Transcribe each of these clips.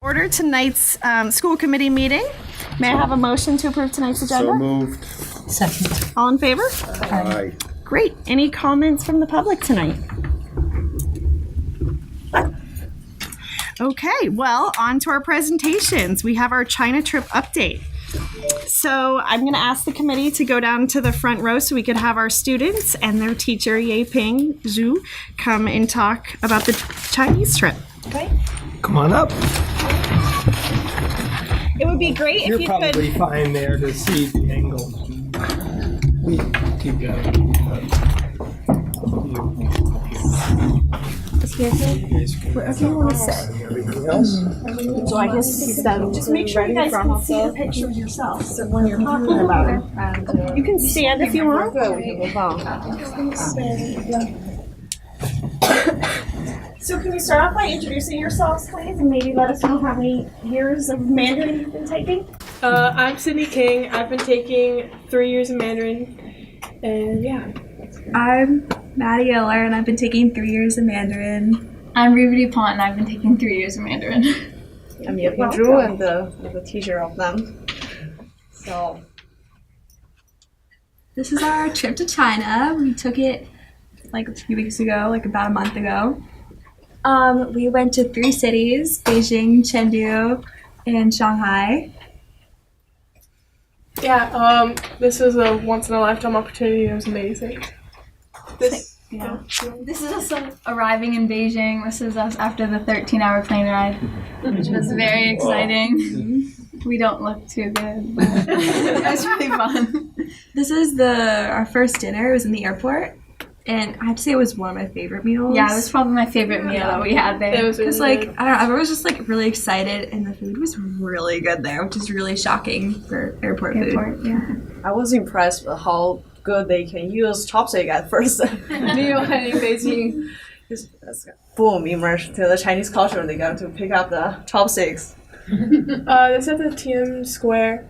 Order tonight's school committee meeting. May I have a motion to approve tonight's agenda? So moved. Second. All in favor? Aye. Great. Any comments from the public tonight? Okay, well, on to our presentations. We have our China trip update. So I'm going to ask the committee to go down to the front row so we could have our students and their teacher, Yeping Zhu, come and talk about the Chinese trip. Okay. Come on up. It would be great if You're you probably could. fine there to see the angle. We keep going. Whatever you want to say. Everything else? So I guess just make sure you guys can see the picture of yourself. So when you're talking about it, you can stand if you want. So can you start off by introducing yourselves, please, and maybe let us know how many years of Mandarin you've been taking? I'm Sydney King. I've been taking 3 years of Mandarin, and yeah. I'm Maddie Eller, and I've been taking 3 years of Mandarin. I'm Ruby DuPont, and I've been taking 3 years of Mandarin. I'm Yeping Zhu, and the teacher of them. So This is our trip to China. We took it like a few weeks ago, like about a month ago. We went to 3 cities: Beijing, Chengdu, and Shanghai. Yeah, this was a once-in-a-lifetime opportunity. It was amazing. This is us arriving in Beijing. This is us after the 13-hour plane ride, which was very exciting. We don't look too good, but it was really fun. This is our first dinner. It was in the airport, and I have to say it was one of my favorite meals. Yeah, it was probably my favorite meal that we had there. It was Because, really like, good. I don't know, everyone was just, like, really excited, and the food was really good there, which is really shocking for airport food. Yeah. I was impressed with how good they can use chopstick at first meal in Beijing. That's boom, immersed to the Chinese culture. They got to pick up the chopsticks. This is at the Square.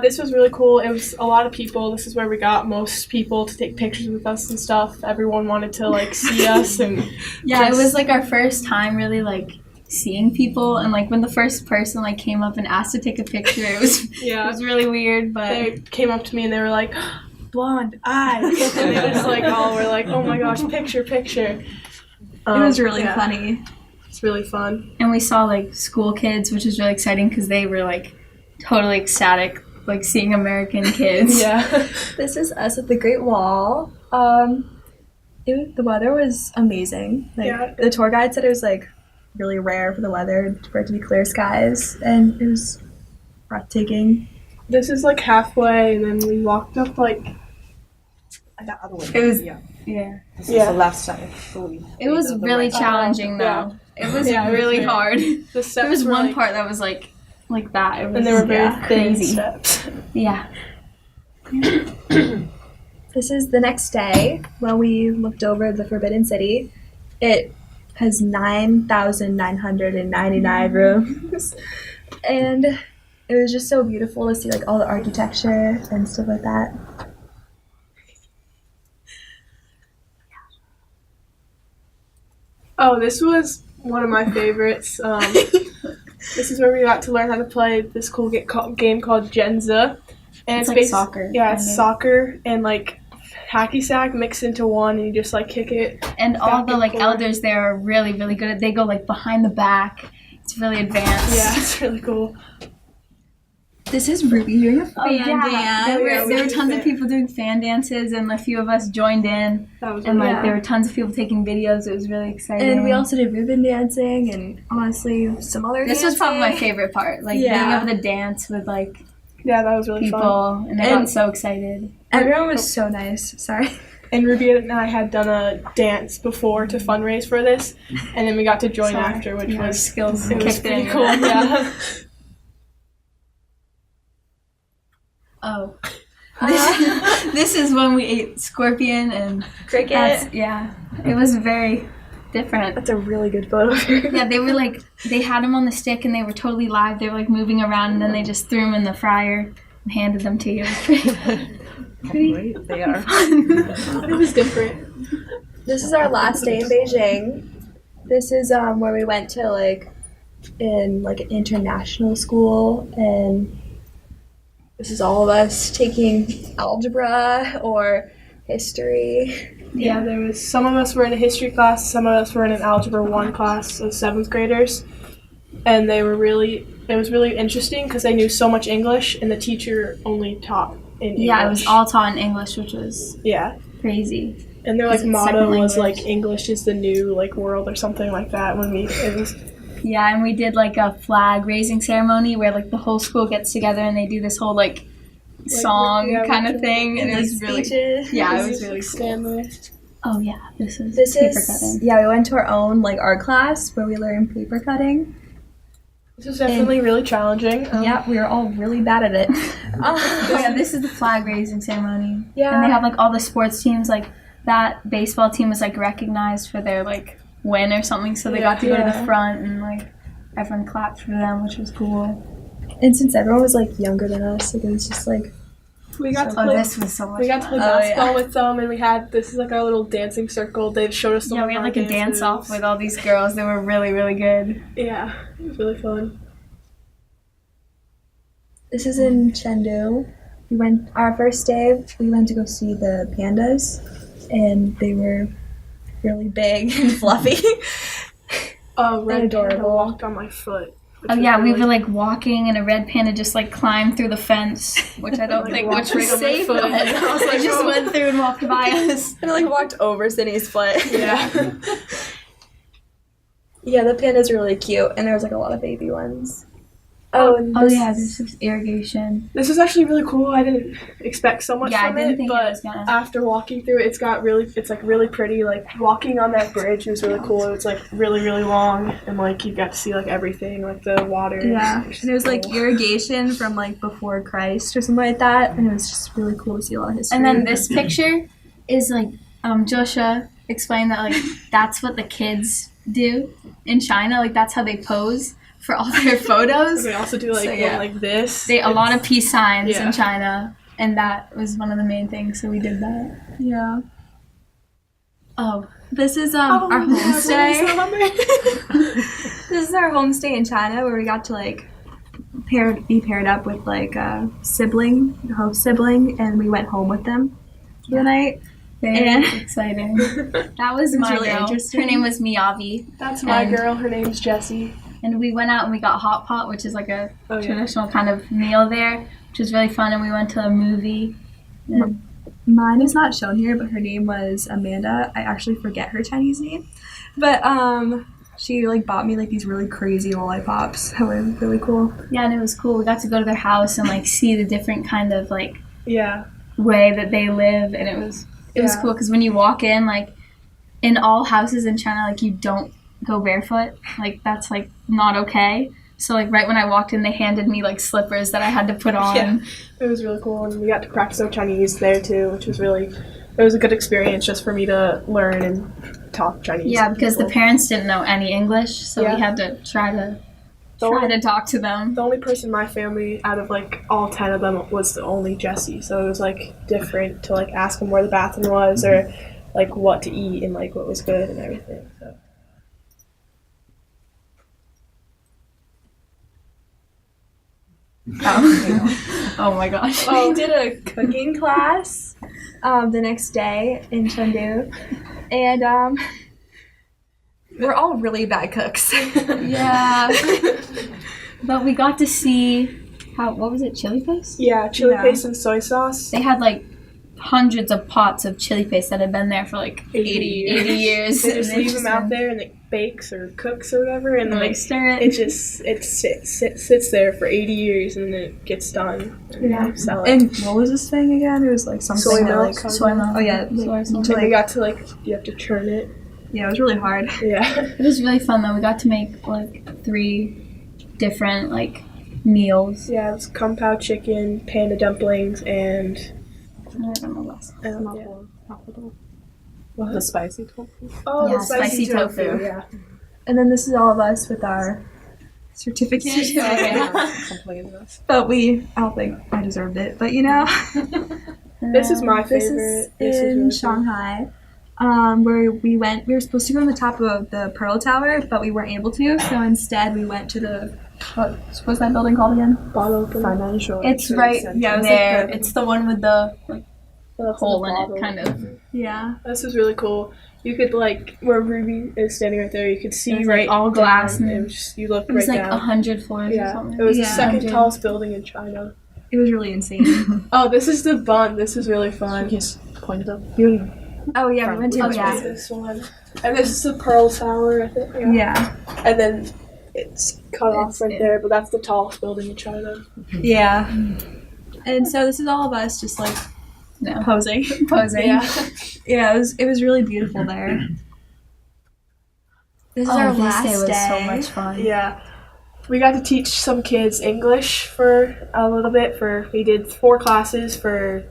This was really cool. It was a lot of people. This is where we got most people to take pictures with us and stuff. Everyone wanted to like see us and Yeah, it was like our first time really like seeing people, and like when the first person like came up and asked to take a picture, it was really weird. But they came up to me and they were like, blonde eyes, and they just like all were like, oh my gosh, picture. It was really yeah. funny. It's really fun. And we saw like school kids, which was really exciting because they were like totally ecstatic, like seeing American kids. Yeah. This is us at the Great Wall. The weather was amazing. Like, Yeah. the tour guide said it was like really rare for the weather for it to be clear skies, and it was breathtaking. This is like halfway, and then we walked up like. The other way. It was- yeah. Yeah. This is the left side. It was really challenging though. It was really very- hard. The steps There was were, one like, part that was like that. It was, and they were very thin crazy. steps. Yeah. This is the next day when we looked over the Forbidden City. It has 9,999 rooms, and it was just so beautiful to see like all the architecture and stuff like that. Oh, this was one of my favorites. This is where we got to learn how to play this cool game called Genza. And It's like basi- soccer, Yeah, it's kind of. soccer and like hacky sack mixed into one, and you just like kick it. And all Back the and like forth. elders there are really, really good at. They go like behind the back. It's really advanced. Yeah, it's really cool. This is Ruby doing a fan dance. There were tons of people doing fan dances, and a few of us joined in. That was And really like there were tons of people taking videos. It was really exciting. And we also did ribbon dancing and honestly some other This was probably my favorite part. Like Yeah. being able to dance with like Yeah, that was really people, fun. and I got so excited. Everyone was so nice. Sorry. And Ruby and I had done a dance before to fundraise for this, and then we got to join Sorry. after, which Yeah, our was skills it was kicked pretty in. cool. Yeah. Oh. This is when we ate scorpion and Cricket. yeah. It was very different. That's a really good photo. Yeah, they were like, they had them on the stick and they were totally live. They were like moving around, and then they just threw them in the fryer and handed them to you. Great, they are. It was different. This is our last day in Beijing. This is where we went to like in like an international school, and this is all of us taking algebra or history. Yeah, there was some of us were in a history class, some of us were in an algebra 1 class of 7th graders, and it was really interesting because they knew so much English and the teacher only taught in English. Yeah, it was all taught in English, which was crazy. And their Because it's motto second was language. English is the new world or something like that. Yeah, and we did a flag raising ceremony where the whole school gets together and they do this whole song kind of thing, and it was really speeches. it was really cool. Oh yeah, this is paper cutting. We went to our own art class where we learned paper cutting. This was definitely really challenging. We were all really bad at it. Oh yeah, this is the flag raising ceremony. Yeah. And they have all the sports teams, that baseball team was recognized for their win or something, so they got to go to the front and everyone clapped for them, which was cool. And since everyone was younger than us, it was just we got to play. This was so much We got to play fun. basketball with them, and we had this is our little dancing circle. They showed us some Yeah, of we our had a dance off with all these girls. They were really, really good. Yeah, it was really fun. This is in Chengdu. Our first day, we went to go see the pandas, and they were really big and fluffy. Red adorable. Panda walked on my foot. Oh yeah, we were walking, and a red panda just climbed through the fence, which I don't think walked was right on my safe. foot. But I was it just oh. went through and walked by us. And I walked over Sydney's foot. Yeah. Yeah, the panda's really cute, and there was a lot of baby ones. And Oh yeah, this is irrigation. This is actually really cool. I didn't expect so much Yeah, I from didn't it, think it but was gonna. after walking through it, it's really pretty. Walking on that bridge was really cool. It was really, really long, and you got to see everything, the water. Yeah, It's and it was cool. irrigation from before Christ or something like that, and it was just really cool to see a lot of history. And then this picture is Joshua explained that that's what the kids do in China. That's how they pose for all their photos. They also do So, yeah. one like this. A lot of peace signs Yeah. in China, and that was one of the main things. So we did that. yeah, Oh, this is our homestay. homestay. This is our homestay in China where we got to be paired up with a sibling, a host sibling, and we went home with them for the night. very Yeah. exciting. That was It was my really girl. interesting. Her name was Miyavi, That's my And- girl. Her name's Jessie. and we went out and we got hot pot, which is a Oh, yeah. traditional kind of meal there, which was really fun. And we went to a movie. And Mine is not shown here, but her name was Amanda. I actually forget her Chinese name, but she bought me these really crazy lollipops that were really cool. yeah, and it was cool. We got to go to their house and see the different kind of Yeah. way that they live, and it was Yeah. cool because when you walk in all houses in China, you don't go barefoot. That's not okay. So right when I walked in, they handed me slippers that I had to put on. Yeah. It was really cool, and we got to practice our Chinese there too, which was it was a good experience just for me to learn and talk Chinese. Yeah, to because the people. parents didn't know any English, so Yeah. we had to try to talk to them. The only person in my family out of all 10 of them was the only Jessie, so it was different to ask them where the bathroom was or what to eat and what was good and everything. So. Oh my gosh. We did a cooking class the next day in Chengdu, and we're all really bad cooks. Yeah. But we got to see what was it, chili paste? Yeah, chili Yeah. paste and soy sauce. They had hundreds of pots of chili paste that had been there for 80 years. They just And leave them out there and it bakes or cooks or whatever, and And stir it. it sits there for 80 years and then it gets done. And Yeah. they sell it. And what was this thing again? It was something Soy that, milk. Soy milk. Oh yeah, Soy sauce. And they got to you have to churn it. yeah, it was really hard. Yeah. It was really fun though. We got to make 3 different meals. Yeah, it was kung pao chicken, panda dumplings, and I don't know what else. the spicy tofu. Oh, Yeah, the spicy spicy tofu. tofu. Yeah. And then this is all of us with our certificate. But I don't think I deserved it. But This is my this favorite. is in really cool. Shanghai. where we were supposed to go on the top of the Pearl Tower, but we weren't able to. So instead, we went to the what's that building called again? Financial. It's right there. It's the one with the hole in bottle. it, kind of. Yeah. This is really cool. You could where Ruby is standing right there. You could see It's, right all glass, down. and It was just, you look it was right like down. 100 floors or Yeah, something. it was the Yeah. second 100. tallest building in China. It was really insane. Oh, this is the bun. This is really fun. Yes, point the building. Oh yeah, we went to This one, and this is the Pearl Tower. I think. Yeah. And then it's cut off right it. there, but that's the tallest building in China. Yeah. And so this is all of us just posing. Posing. Yeah, it was really beautiful there. This is our This last day was day. so much fun. Yeah. We got to teach some kids English for a little bit. We did 4 classes for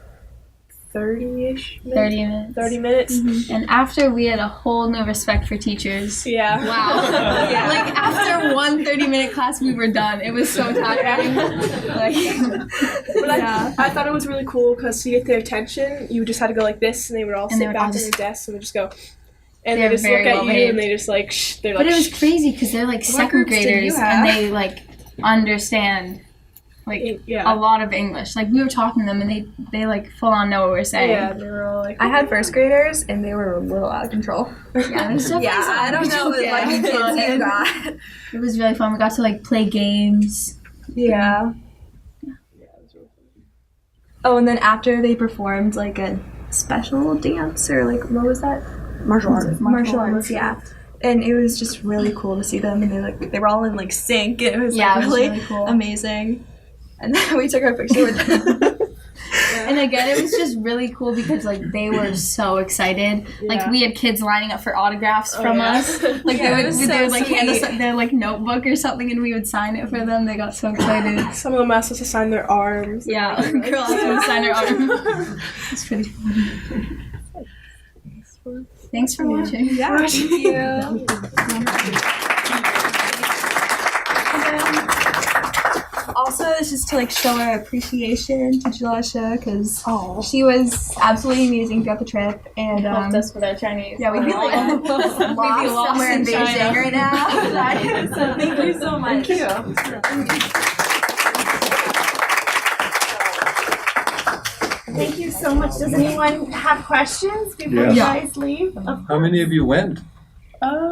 30-ish minutes. 30 minutes. 30 minutes. And after, we had a whole new respect for teachers. Yeah. Wow. Yeah. Like, after one 30-minute class, we were done. It was so tiring. Like, But I thought it was really cool because to get their attention, you just had to go like this, and they would all And they sit would back all on just- their desks and would just go. And They're they just look very at well you, behaved. and they just shh. They're but like, it was shh. crazy because they're like second groups did you graders have? and they understand Yeah. a lot of English. Like, we were talking to them and they full on know what we're saying. Yeah, they were all like. I had first graders and they were a little out of control. Yeah, it was definitely I don't know what fun. kids you got. It was really fun. We got to play games. Yeah. Oh, and then after they performed a special dance or what was that? Martial arts. Martial arts, yeah. And it was just really cool to see them, and they were all in sync. And it was Yeah, it was really, really cool. amazing. And then we took our picture with them. And again, it was just really cool because they were so excited. Yeah. We had kids lining up for autographs from yeah. us. Yeah, it They was would so hand us sweet. their notebook or something, and we would sign it for them. They got so excited. Some of them asked us to sign their arms. Yeah, a girl asked me to sign her arm. It's pretty fun. Thanks for watching. Yeah, thank you. Also, this is to show our appreciation to Jalasha because she was absolutely amazing throughout the trip and Helped us with our Chinese. yeah, we'd be lost somewhere in Beijing right now. So thank you so much. Thank you so much. Does anyone have questions before Yes. you guys leave? How many of you went?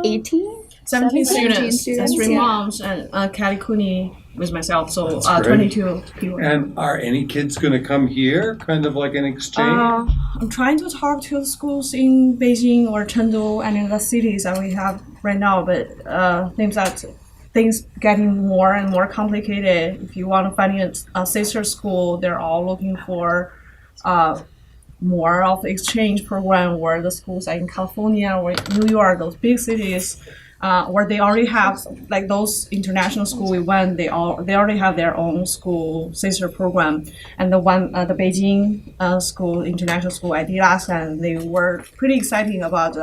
18? 17 students. students, That's 3 yeah. moms and Callie Cooney with myself, so That's great. 22 people. And are any kids going to come here, kind of like an exchange? I'm trying to talk to schools in Beijing or Chengdu and in the cities that we have right now, but things getting more and more complicated. If you want to find a sister school, they're all looking for more of the exchange program where the schools are in California or New York, those big cities, where they already have those international school we went. They already have their own school sister program, and the Beijing school international school I did last time, they were pretty exciting about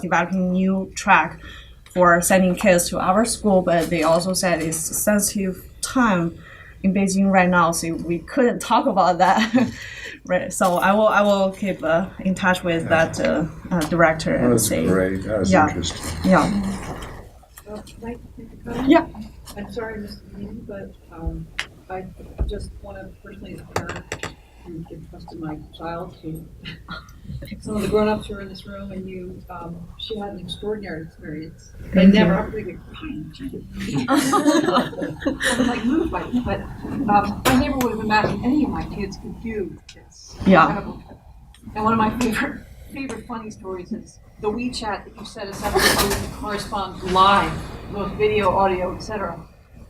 developing new track for sending kids to our school, but they also said it's a sensitive time in Beijing right now, so we couldn't talk about that. Right, so I will keep in touch with that director and That's say, great. That's yeah. interesting. yeah. Yeah. I'm sorry I missed the meeting, but I just want to personally, as a parent, and give trust to my child to some of the grown-ups who are in this room, and she had an extraordinary experience. I never, I'm going to get crying. I'm moved by it, but I never would have imagined any of my kids could do this. Yeah. Incredible trip. And one of my favorite funny stories is the WeChat that you set us up to correspond live, both video, audio, etc.,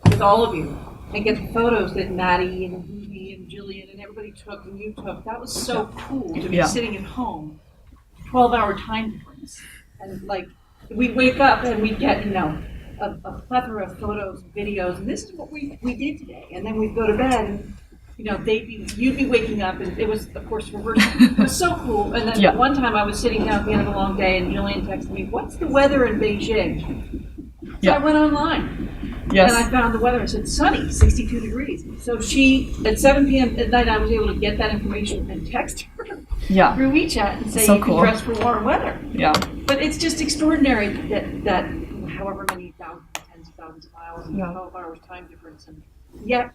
with all of you, and get the photos that Maddie and Ruby and Jillian and everybody took and you took. That was so cool to be Yeah. sitting at home, 12-hour time difference, and we'd wake up and we'd get a plethora of photos, and videos, and this is what we did today, and then we'd go to bed and. You'd be waking up, and it was, of course, reversed. It was so cool. And then Yeah. one time I was sitting down at the end of a long day, and Jillian texted me, "What's the weather in Beijing?" So Yeah. I went online, Yes. and I found the weather. It said sunny, 62 degrees. So at 7 p.m. at night, I was able to get that information and text her. Yeah, through WeChat and say So you cool. can dress for warm weather. yeah. But it's just extraordinary that however many thousands, tens of thousands of miles and Yeah. 12 hours time difference, and yet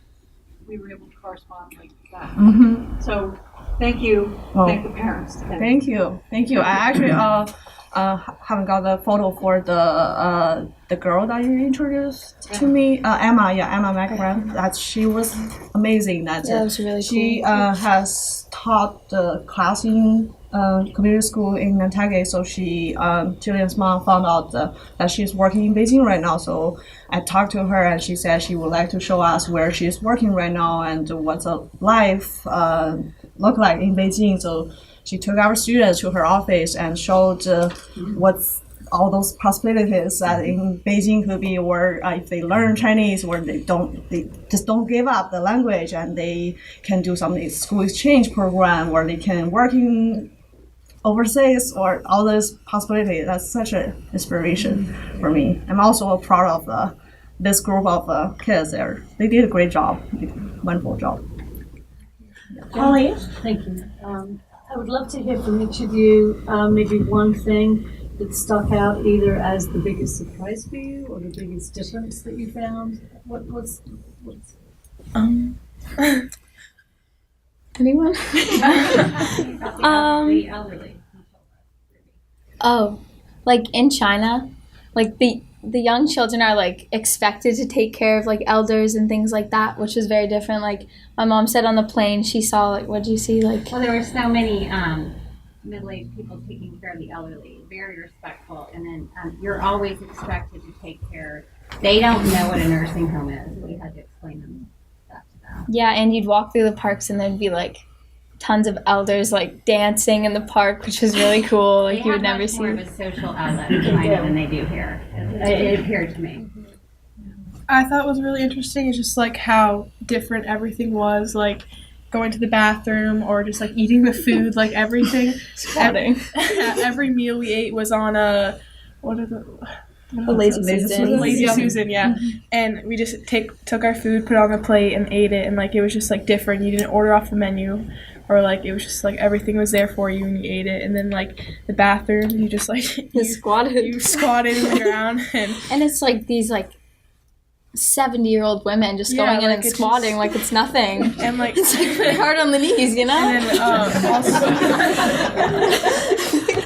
we were able to correspond like that. Mm-hmm. So thank you, Oh. thank the parents. Thank you. I actually haven't got the photo for the girl that you introduced to me, Emma. Yeah, Emma McGrath. That she was amazing. That was really she has taught the class in community school in Nantucket. So Julian's mom found out that she's working in Beijing right now. So I talked to her and she said she would like to show us where she's working right now and what's a life look like in Beijing. So she took our students to her office and showed what's all those possibilities that in Beijing could be, or if they learn Chinese, or they just don't give up the language and they can do some school exchange program, or they can work in overseas, or all those possibilities. That's such an inspiration for me. I'm also proud of this group of kids there. They did a great job, wonderful job. Holly? Thank you. I would love to hear from each of you maybe one thing that stuck out either as the biggest surprise for you or the biggest difference that you found. What's Anyone? The elderly. Oh, like in China, like the young children are like expected to take care of like elders and things like that, which is very different. Like my mom said on the plane, she saw like, what did you see? Like, Well, there were so many middle-aged people taking care of the elderly, very respectful, and then you're always expected to take care. They don't know what a nursing home is. We had to explain that to them. yeah, and you'd walk through the parks and there'd be like tons of elders like dancing in the park, which was really cool. Like you would never see. More of a social outlet in China than they do here. It appeared to me. I thought was really interesting is just like how different everything was, like going to the bathroom or just like eating the food, like everything. Squatting. Every meal we ate was on a The lazy Susan. Lazy Susan, yeah. And we just took our food, put it on the plate, and ate it. And like it was just like different. You didn't order off the menu, or like it was just like everything was there for you and you ate it. And then like the bathroom, you just like You squatted. you squatted in the ground And it's like these like 70-year-old women just Yeah, going in like, and it's squatting just- like it's nothing. and like It's like pretty hard on the knees, you know? and then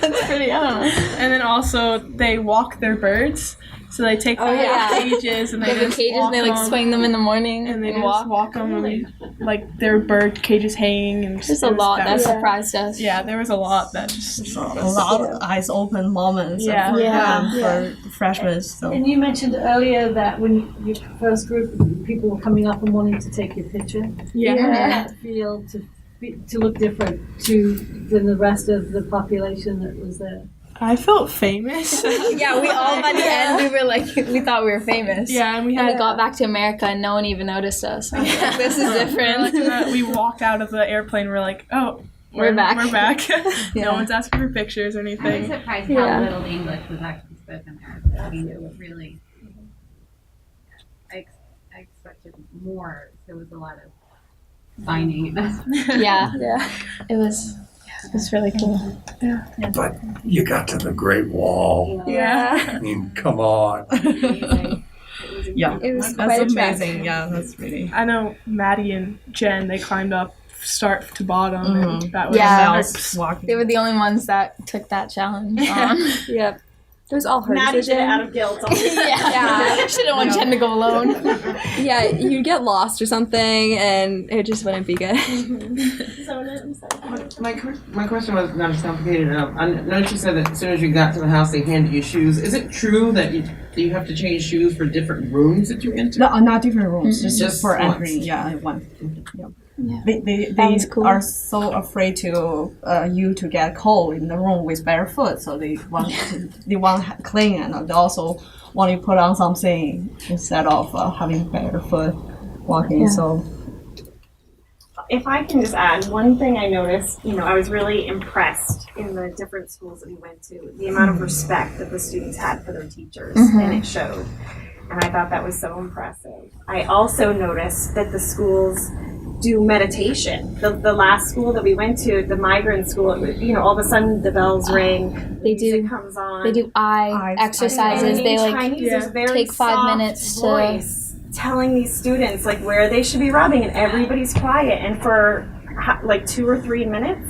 That's pretty, I don't know. and then also they walk their birds. So they take them yeah. out of cages and They they have the just cages walk and they like them, swing them in the morning and they and just walk them and like their bird cages hanging and There's a lot that was- surprised us. Yeah, there was a lot that just A lot of eyes open moments Yeah. for Yeah. them, for freshmen. So. And you mentioned earlier that when your first group of people were coming up and wanting to take your picture, yeah. how did that feel to look different than the rest of the population that was there? I felt famous. Yeah, we all by the end we were like we thought we were famous. Yeah, and we And had we got back to America and no one even noticed us. I was like, this is different. we walked out of the airplane. We're like, oh, We're back. We're back. Yeah. No one's asking for pictures or I was anything. surprised Yeah. how little English was actually spoken there. I mean, it was really. I expected more. There was a lot of signing. Yeah. It was really cool. But you got to the Great Wall. Yeah. I mean, come on. Yeah, It was that's quite a trek. amazing. Yeah, that's really. I know Maddie and Jen, they climbed up start to bottom, and that was Yeah. Else walking. They were the only ones that took that challenge on. Yep. It was all her Maddie did it decision. out of guilt. Yeah. She didn't want Jen to go alone. Yeah, you'd get lost or something, and it just wouldn't be good. My question was not as complicated. I noticed you said that as soon as you got to the house, they handed you shoes. Is it true that you have to change shoes for different rooms that you enter? No, not different rooms, just for once. entering. Yeah, one. Yeah. Yeah. They was cool. are so afraid to you to get cold in the room with barefoot, so they want clean, and they also want you to put on something instead of having barefoot walking. Yeah. So If I can just add, one thing I noticed, I was really impressed in the different schools that we went to, the amount of respect that the students had for their teachers, and it showed. And I thought that was so impressive. I also noticed that the schools do meditation. The last school that we went to, the migrant school, all of a sudden the bells ring, They music do. comes on. They do eye exercises. And They in like Chinese, there's very take 5 soft minutes voice telling these students like where they should be rubbing, and everybody's quiet. And for like 2 or 3 minutes.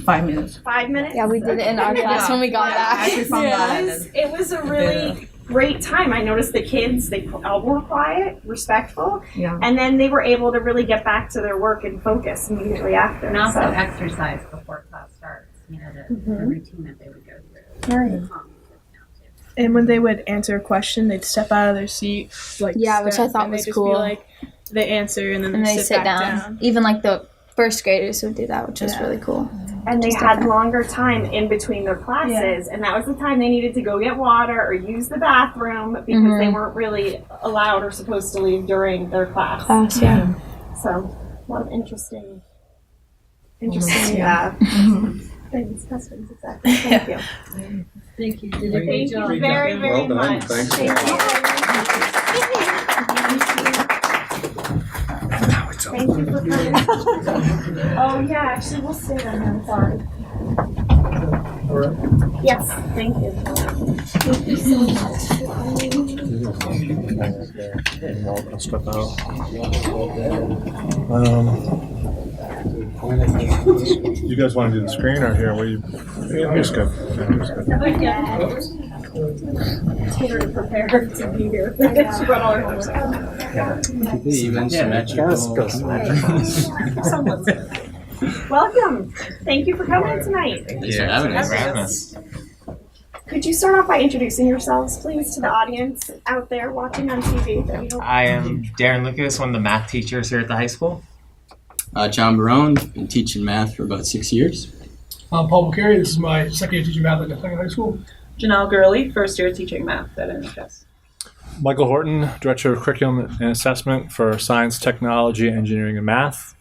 5 minutes. 5 minutes. Yeah, we did it in our class when we got back. It was a really great time. I noticed the kids, they all were quiet, respectful, and then they were able to really get back to their work and focus immediately after. And also exercise before class starts, the routine that they would go through. Right. And when they would answer a question, they'd step out of their seat, like which I step, thought and was they'd just cool. Be like, they answer and then And they they sit sit back down. Even like the first graders would do that, which was really cool. And they had longer time in between their classes, and that was the time they needed to go get water or use the bathroom because they weren't really allowed or supposed to leave during their class. So a lot of interesting things, customs, exactly. Thank you. Thank you. Thank you very, very much. Thanks. Thank you. Thank you for coming. Oh yeah, actually we'll stay on here, sorry. Yes, thank you. Thank you so I'll step out. You guys want to do the screen or here? Where you? Here's good. Taylor to prepare to be here. She brought all her homework. Welcome. Thank you for coming tonight. Thanks for having us. Could you start off by introducing yourselves, please, to the audience out there watching on TV? I am Darren Lucas, one of the math teachers here at the high school. John Barone, been teaching math for about 6 years. I'm Paul McCary. This is my second year teaching math at Nantucket High School. Janelle Gurley, first year teaching math at NHS. Michael Horton, Director of Curriculum and Assessment for Science, Technology, Engineering, and Math.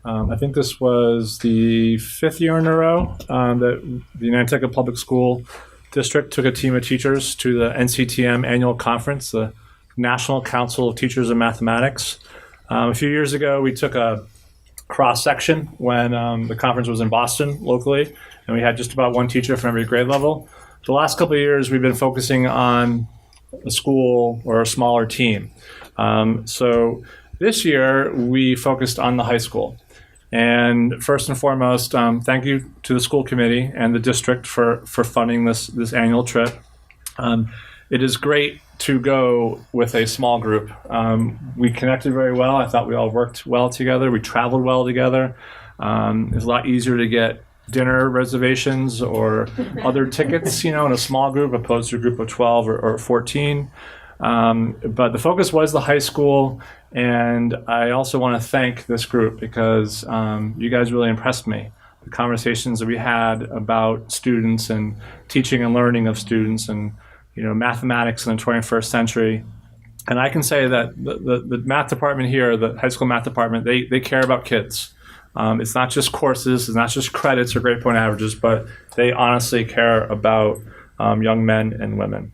I think this was the 5th year in a row that the Nantucket Public School District took a team of teachers to the NCTM annual conference, the National Council of Teachers of Mathematics. A few years ago, we took a cross-section when the conference was in Boston locally, and we had just about one teacher from every grade level. The last couple of years, we've been focusing on a school or a smaller team. So this year, we focused on the high school. And first and foremost, thank you to the school committee and the district for funding this annual trip. It is great to go with a small group. We connected very well. I thought we all worked well together. We traveled well together. It's a lot easier to get dinner reservations or other tickets, in a small group opposed to a group of 12 or 14. But the focus was the high school, and I also want to thank this group because you guys really impressed me. The conversations that we had about students and teaching and learning of students and mathematics in the 21st century. And I can say that the math department here, the high school math department, they care about kids. It's not just courses, it's not just credits or grade point averages, but they honestly care about young men and women.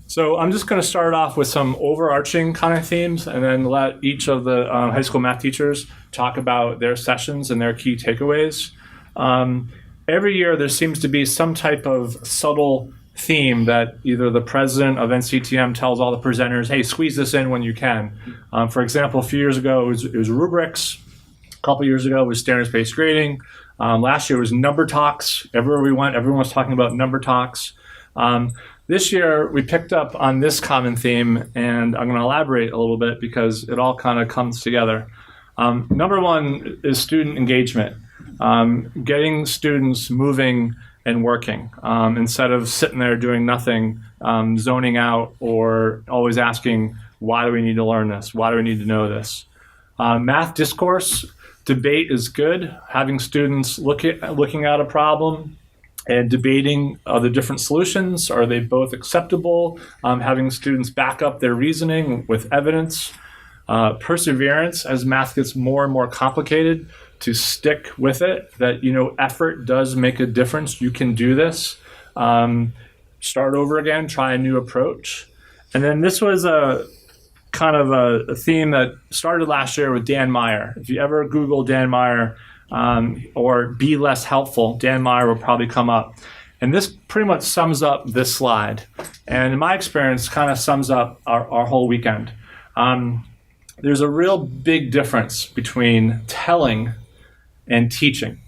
So I'm just going to start off with some overarching kind of themes and then let each of the high school math teachers talk about their sessions and their key takeaways. Every year there seems to be some type of subtle theme that either the president of NCTM tells all the presenters, hey, squeeze this in when you can. For example, a few years ago it was rubrics. A couple years ago it was standards-based grading. Last year it was number talks. Everywhere we went, everyone was talking about number talks. This year we picked up on this common theme, and I'm going to elaborate a little bit because it all kind of comes together. Number one is student engagement. Getting students moving and working instead of sitting there doing nothing, zoning out, or always asking, why do we need to learn this? Why do we need to know this? Math discourse, debate is good. Having students looking at a problem and debating the different solutions. Are they both acceptable? Having students back up their reasoning with evidence. Perseverance, as math gets more and more complicated, to stick with it, that, effort does make a difference. You can do this. Start over again, try a new approach. And then this was kind of a theme that started last year with Dan Meyer. If you ever Google Dan Meyer or be less helpful, Dan Meyer will probably come up. And this pretty much sums up this slide. And in my experience, kind of sums up our whole weekend. There's a real big difference between telling and teaching.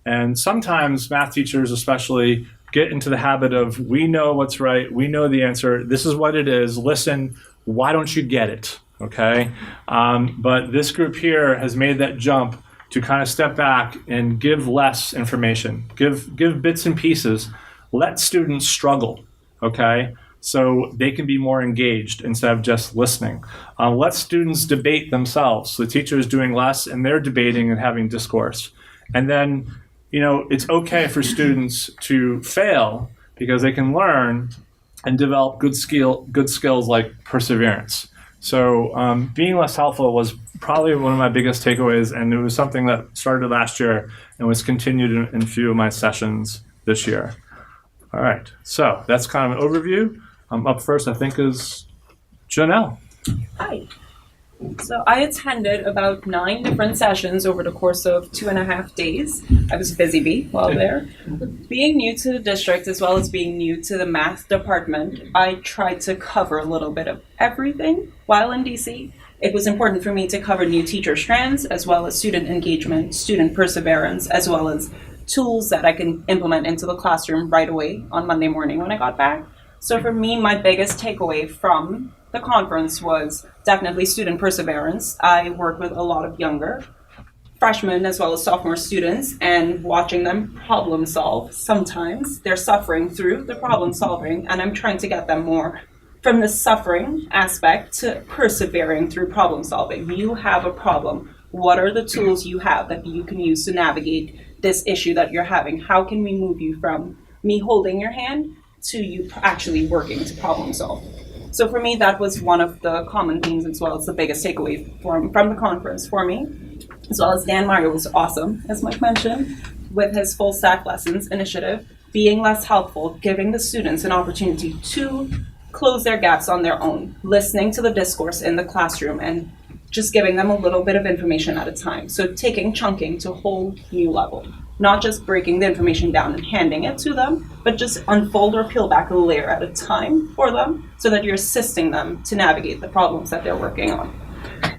And sometimes math teachers especially get into the habit of, we know what's right, we know the answer, this is what it is, listen, why don't you get it, okay? But this group here has made that jump to kind of step back and give less information, give bits and pieces, let students struggle, okay? So they can be more engaged instead of just listening. Let students debate themselves. So the teacher is doing less and they're debating and having discourse. And then, it's okay for students to fail because they can learn and develop good skills like perseverance. So being less helpful was probably one of my biggest takeaways, and it was something that started last year and was continued in a few of my sessions this year. All right, so that's kind of an overview. Up first, I think, is Janelle. Hi. So I attended about 9 different sessions over the course of 2.5 days. I was a busy bee while there. Being new to the district as well as being new to the math department, I tried to cover a little bit of everything while in DC. It was important for me to cover new teacher strands as well as student engagement, student perseverance, as well as tools that I can implement into the classroom right away on Monday morning when I got back. So for me, my biggest takeaway from the conference was definitely student perseverance. I work with a lot of younger freshmen as well as sophomore students, and watching them problem solve. Sometimes they're suffering through the problem solving, and I'm trying to get them more from the suffering aspect to persevering through problem solving. You have a problem. What are the tools you have that you can use to navigate this issue that you're having? How can we move you from me holding your hand to you actually working to problem solve? So for me, that was one of the common themes as well as the biggest takeaway from the conference for me. As well as Dan Meyer was awesome, as Mike mentioned, with his full stack lessons initiative, being less helpful, giving the students an opportunity to close their gaps on their own, listening to the discourse in the classroom and just giving them a little bit of information at a time. So chunking to a whole new level. Not just breaking the information down and handing it to them, but just unfold or peel back a layer at a time for them so that you're assisting them to navigate the problems that they're working on.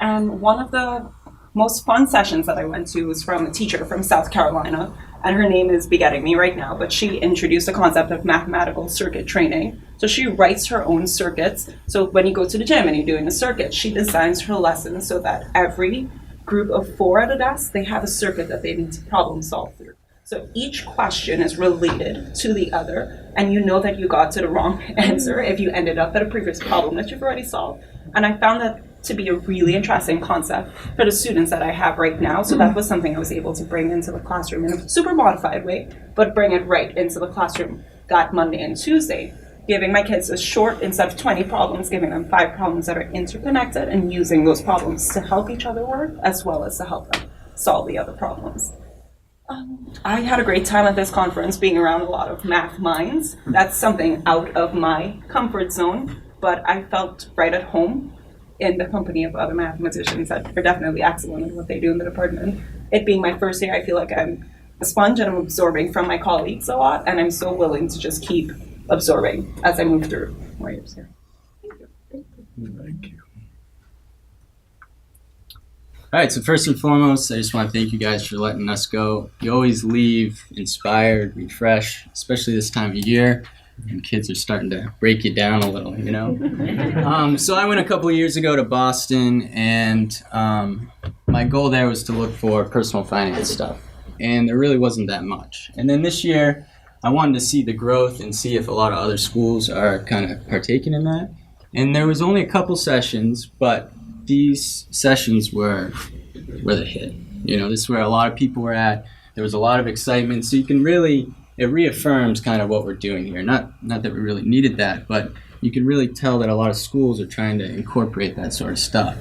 And one of the most fun sessions that I went to was from a teacher from South Carolina, and her name is begetting me right now, but she introduced the concept of mathematical circuit training. So she writes her own circuits. So when you go to the gym and you're doing a circuit, she designs her lessons so that every group of 4 at a desk, they have a circuit that they need to problem solve through. So each question is related to the other, and you know that you got to the wrong answer if you ended up at a previous problem that you've already solved. And I found that to be a really interesting concept for the students that I have right now. So that was something I was able to bring into the classroom in a super modified way, but bring it right into the classroom that Monday and Tuesday. Giving my kids a short, instead of 20 problems, giving them 5 problems that are interconnected and using those problems to help each other work as well as to help them solve the other problems. I had a great time at this conference being around a lot of math minds. That's something out of my comfort zone, but I felt right at home in the company of other mathematicians that are definitely excellent in what they do in the department. It being my first year, I feel like I'm a sponge and I'm absorbing from my colleagues a lot, and I'm so willing to just keep absorbing as I move through more years here. Thank you. All right, so first and foremost, I just want to thank you guys for letting us go. You always leave inspired, refreshed, especially this time of year. And kids are starting to break you down a little, So I went a couple of years ago to Boston, and my goal there was to look for personal finance stuff. And there really wasn't that much. And then this year, I wanted to see the growth and see if a lot of other schools are kind of partaking in that. And there was only a couple sessions, but these sessions were the hit. This is where a lot of people were at. There was a lot of excitement. So you can really, it reaffirms kind of what we're doing here. Not that we really needed that, but you can really tell that a lot of schools are trying to incorporate that sort of stuff.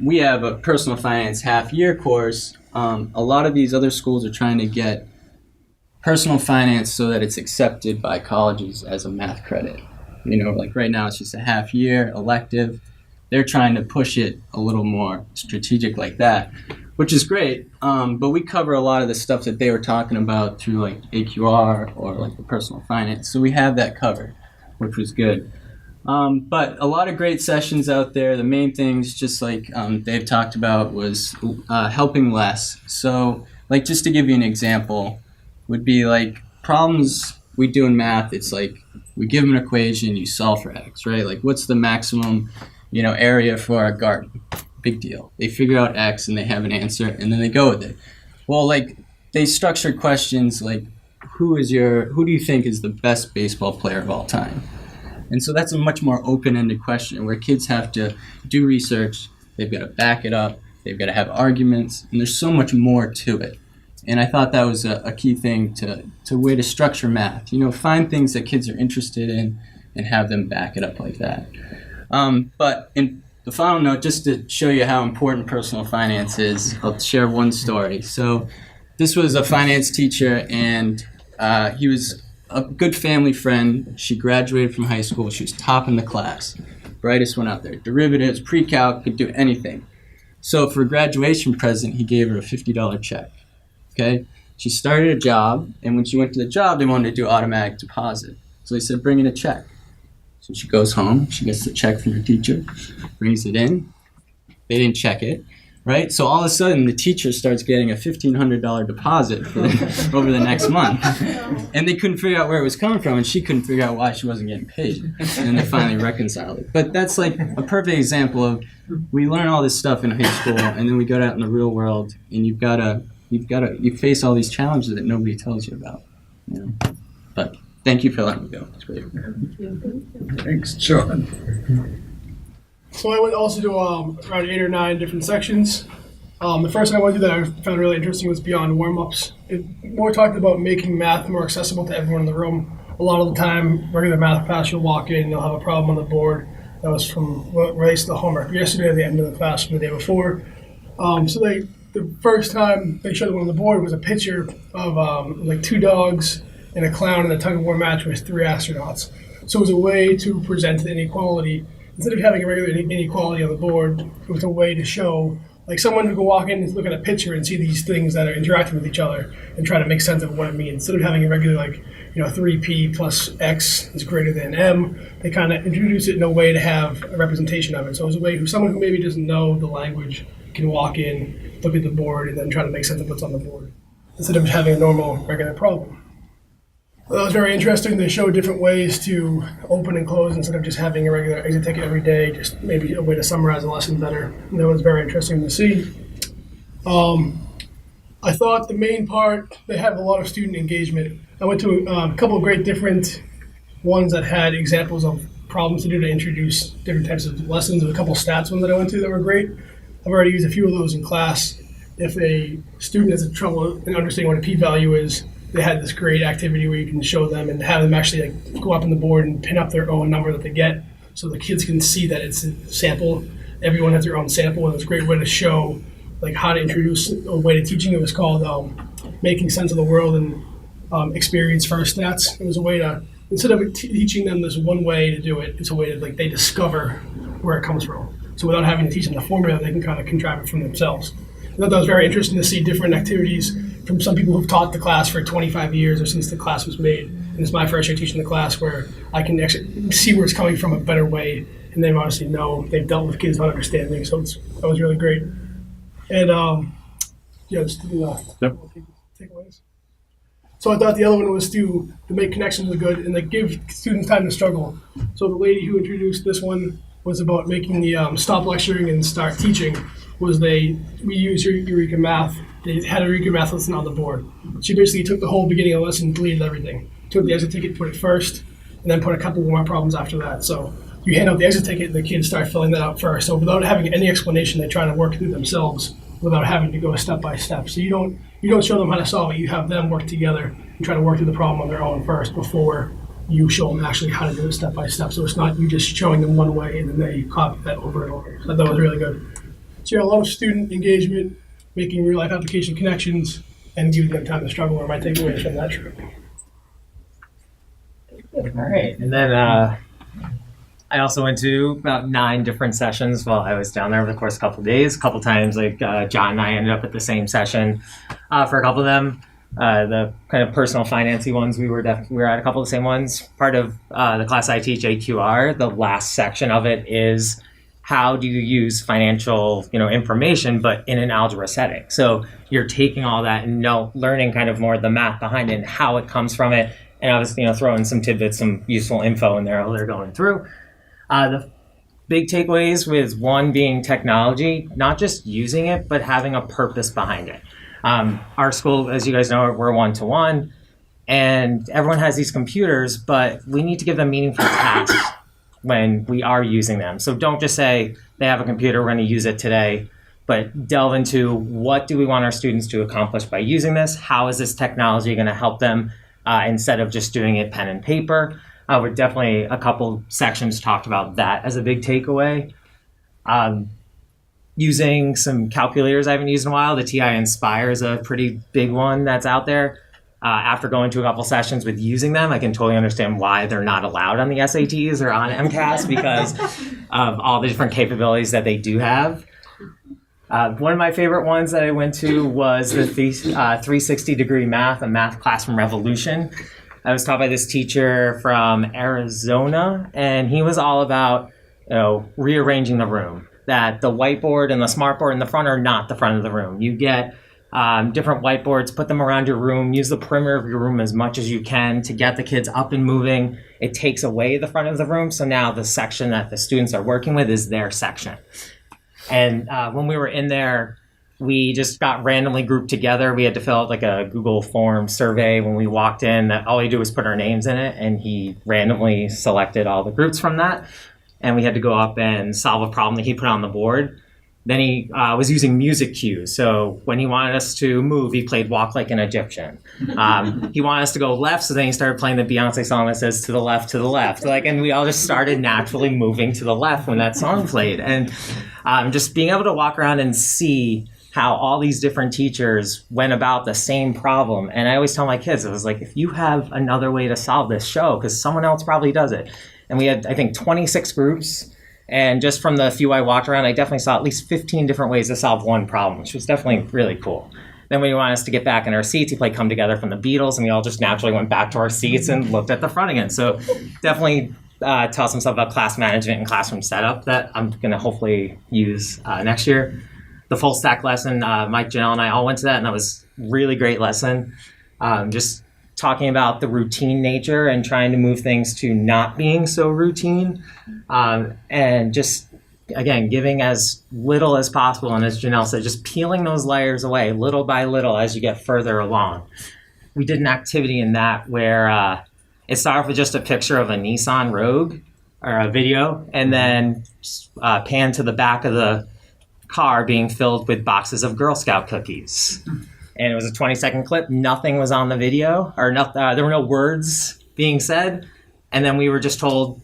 We have a personal finance half-year course. A lot of these other schools are trying to get personal finance so that it's accepted by colleges as a math credit. Like right now it's just a half-year elective. they're trying to push it a little more strategic like that, which is great. But we cover a lot of the stuff that they were talking about through like AQR or like the personal finance. So we have that covered, which was good. But a lot of great sessions out there. The main things, just like Dave talked about, was helping less. So like just to give you an example, would be like problems we do in math. It's like we give them an equation, you solve for x, right? Like what's the maximum, area for a garden? Big deal. They figure out x and they have an answer and then they go with it. Well, like they structure questions like who do you think is the best baseball player of all time? And so that's a much more open-ended question where kids have to do research, they've got to back it up, they've got to have arguments, and there's so much more to it. And I thought that was a key thing to way to structure math. Find things that kids are interested in and have them back it up like that. But in the final note, just to show you how important personal finance is, I'll share one story. So this was a finance teacher, and he was a good family friend. She graduated from high school. She was top in the class. Brightest one out there. Derivatives, pre-calc, could do anything. So for a graduation present, he gave her a $50 check. Okay? She started a job, and when she went to the job, they wanted to do automatic deposit. So they said, bring in a check. So she goes home. She gets the check from her teacher, brings it in. They didn't check it. Right? So all of a sudden, the teacher starts getting a $1,500 deposit over the next month. And they couldn't figure out where it was coming from, and she couldn't figure out why she wasn't getting paid. And then they finally reconciled it. But that's like a perfect example of we learn all this stuff in high school, and then we go out in the real world, and you face all these challenges that nobody tells you about. But thank you for letting me go. It's great. Thanks, John. So I went also to around 8 or 9 different sections. The first one I went to that I found really interesting was beyond warm-ups. It more talked about making math more accessible to everyone in the room. A lot of the time, regular math class, you'll walk in, you'll have a problem on the board that was from relates to the homework yesterday, at the end of the class from the day before. So the first time they showed them on the board was a picture of like 2 dogs and a clown in a tug-of-war match with 3 astronauts. So it was a way to present the inequality. Instead of having a regular inequality on the board, it was a way to show, like someone who could walk in and look at a picture and see these things that are interacting with each other and try to make sense of what it means. Instead of having a regular 3p plus x is greater than m, they kind of introduce it in a way to have a representation of it. So it was a way someone who maybe doesn't know the language can walk in, look at the board, and then try to make sense of what's on the board, instead of having a normal, regular problem. That was very interesting. They showed different ways to open and close instead of just having a regular exit ticket every day, just maybe a way to summarize a lesson better. And that was very interesting to see. I thought the main part, they have a lot of student engagement. I went to a couple of great different ones that had examples of problems to do to introduce different types of lessons, and a couple of stats ones that I went to that were great. I've already used a few of those in class. If a student has trouble in understanding what a p-value is, they had this great activity where you can show them and have them actually go up on the board and pin up their own number that they get, so the kids can see that it's a sample. Everyone has their own sample, and it's a great way to show how to introduce a way to teaching. It was called Making Sense of the World and Experience First Stats. It was a way to, instead of teaching them this one way to do it, it's a way to they discover where it comes from. So without having to teach them the formula, they can kind of contrive it from themselves. I thought that was very interesting to see different activities from some people who've taught the class for 25 years or since the class was made. And it's my first year teaching the class where I can actually see where it's coming from a better way. And they obviously know they've dealt with kids not understanding. So that was really great. And just takeaways. So I thought the other one was to make connections was good and give students time to struggle. So the lady who introduced this one was about making the stop lecturing and start teaching. We used Eureka Math. They had a Eureka Math lesson on the board. She basically took the whole beginning of the lesson, deleted everything, took the exit ticket, put it first, and then put a couple more problems after that. So you hand out the exit ticket, the kids start filling that out first. So without having any explanation, they try to work through themselves without having to go step by step. So you don't show them how to solve it. You have them work together and try to work through the problem on their own first before you show them actually how to do it step by step. So it's not you just showing them one way and then they copy that over and over. So that was really good. So you have a lot of student engagement, making real life application connections, and giving them time to struggle are my takeaways from that trip. All right, and then I also went to about 9 different sessions while I was down there over the course of a couple of days. A couple times, John and I ended up at the same session for a couple of them. The kind of personal financy ones, we were at a couple of the same ones. Part of the class I teach, AQR, the last section of it is how do you use financial, information, but in an algebra setting. So you're taking all that and learning kind of more the math behind it and how it comes from it. And I was, throwing some tidbits, some useful info in there while they're going through. The big takeaways with one being technology, not just using it, but having a purpose behind it. Our school, as you guys know, we're 1-to-1, and everyone has these computers, but we need to give them meaningful tasks when we are using them. So don't just say they have a computer, we're going to use it today, but delve into what do we want our students to accomplish by using this? How is this technology going to help them instead of just doing it pen and paper? We're definitely a couple sections talked about that as a big takeaway. Using some calculators I haven't used in a while. The TI Inspire is a pretty big one that's out there. After going to a couple sessions with using them, I can totally understand why they're not allowed on the SATs or on MCAS because of all the different capabilities that they do have. One of my favorite ones that I went to was the 360-degree math, a math classroom revolution. I was taught by this teacher from Arizona, and he was all about rearranging the room. That the whiteboard and the smartboard in the front are not the front of the room. You get different whiteboards, put them around your room, use the perimeter of your room as much as you can to get the kids up and moving. It takes away the front of the room, so now the section that the students are working with is their section. And when we were in there, we just got randomly grouped together. We had to fill out like a Google form survey when we walked in. All we do was put our names in it, and he randomly selected all the groups from that. And we had to go up and solve a problem that he put on the board. Then he was using music cues. So when he wanted us to move, he played Walk Like an Egyptian. He wanted us to go left, so then he started playing the Beyonce song that says to the left, to the left. And we all just started naturally moving to the left when that song played. And just being able to walk around and see how all these different teachers went about the same problem. And I always tell my kids, I was like, if you have another way to solve this, show, because someone else probably does it. And we had, I think, 26 groups. And just from the few I walked around, I definitely saw at least 15 different ways to solve one problem, which was definitely really cool. Then when he wanted us to get back in our seats, he played Come Together from the Beatles, and we all just naturally went back to our seats and looked at the front again. So definitely tell some stuff about class management and classroom setup that I'm going to hopefully use next year. The full stack lesson, Mike, Janelle, and I all went to that, and that was a really great lesson. Just talking about the routine nature and trying to move things to not being so routine, and just, again, giving as little as possible. And as Janelle said, just peeling those layers away little by little as you get further along. We did an activity in that where it started off with just a picture of a Nissan Rogue or a video, and then pan to the back of the car being filled with boxes of Girl Scout cookies. And it was a 20-second clip. Nothing was on the video, or there were no words being said. And then we were just told,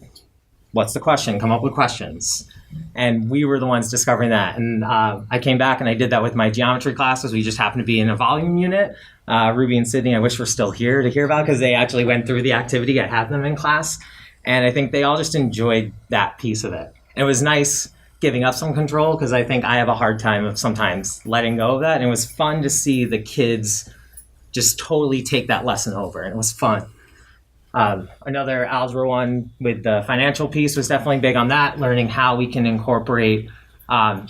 what's the question? Come up with questions. And we were the ones discovering that. And I came back and I did that with my geometry classes. We just happened to be in a volume unit. Ruby and Sydney, I wish were still here to hear about, because they actually went through the activity. I had them in class. And I think they all just enjoyed that piece of it. And it was nice giving up some control, because I think I have a hard time of sometimes letting go of that. And it was fun to see the kids just totally take that lesson over, and it was fun. Another algebra one with the financial piece was definitely big on that, learning how we can incorporate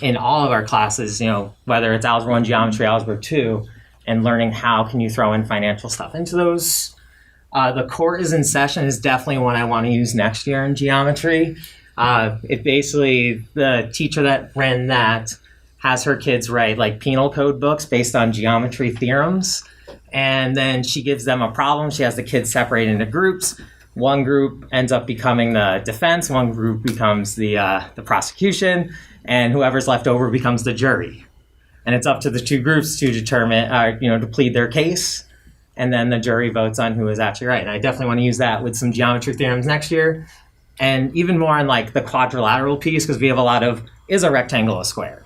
in all of our classes, whether it's Algebra 1, Geometry, Algebra 2, and learning how can you throw in financial stuff into those. The Court is in Session is definitely one I want to use next year in geometry. It basically, the teacher that ran that has her kids write like penal code books based on geometry theorems. And then she gives them a problem. She has the kids separate into groups. One group ends up becoming the defense. One group becomes the prosecution. And whoever's left over becomes the jury. And it's up to the two groups to determine, to plead their case. And then the jury votes on who is actually right. And I definitely want to use that with some geometry theorems next year. And even more on like the quadrilateral piece, because we have a lot of, is a rectangle a square?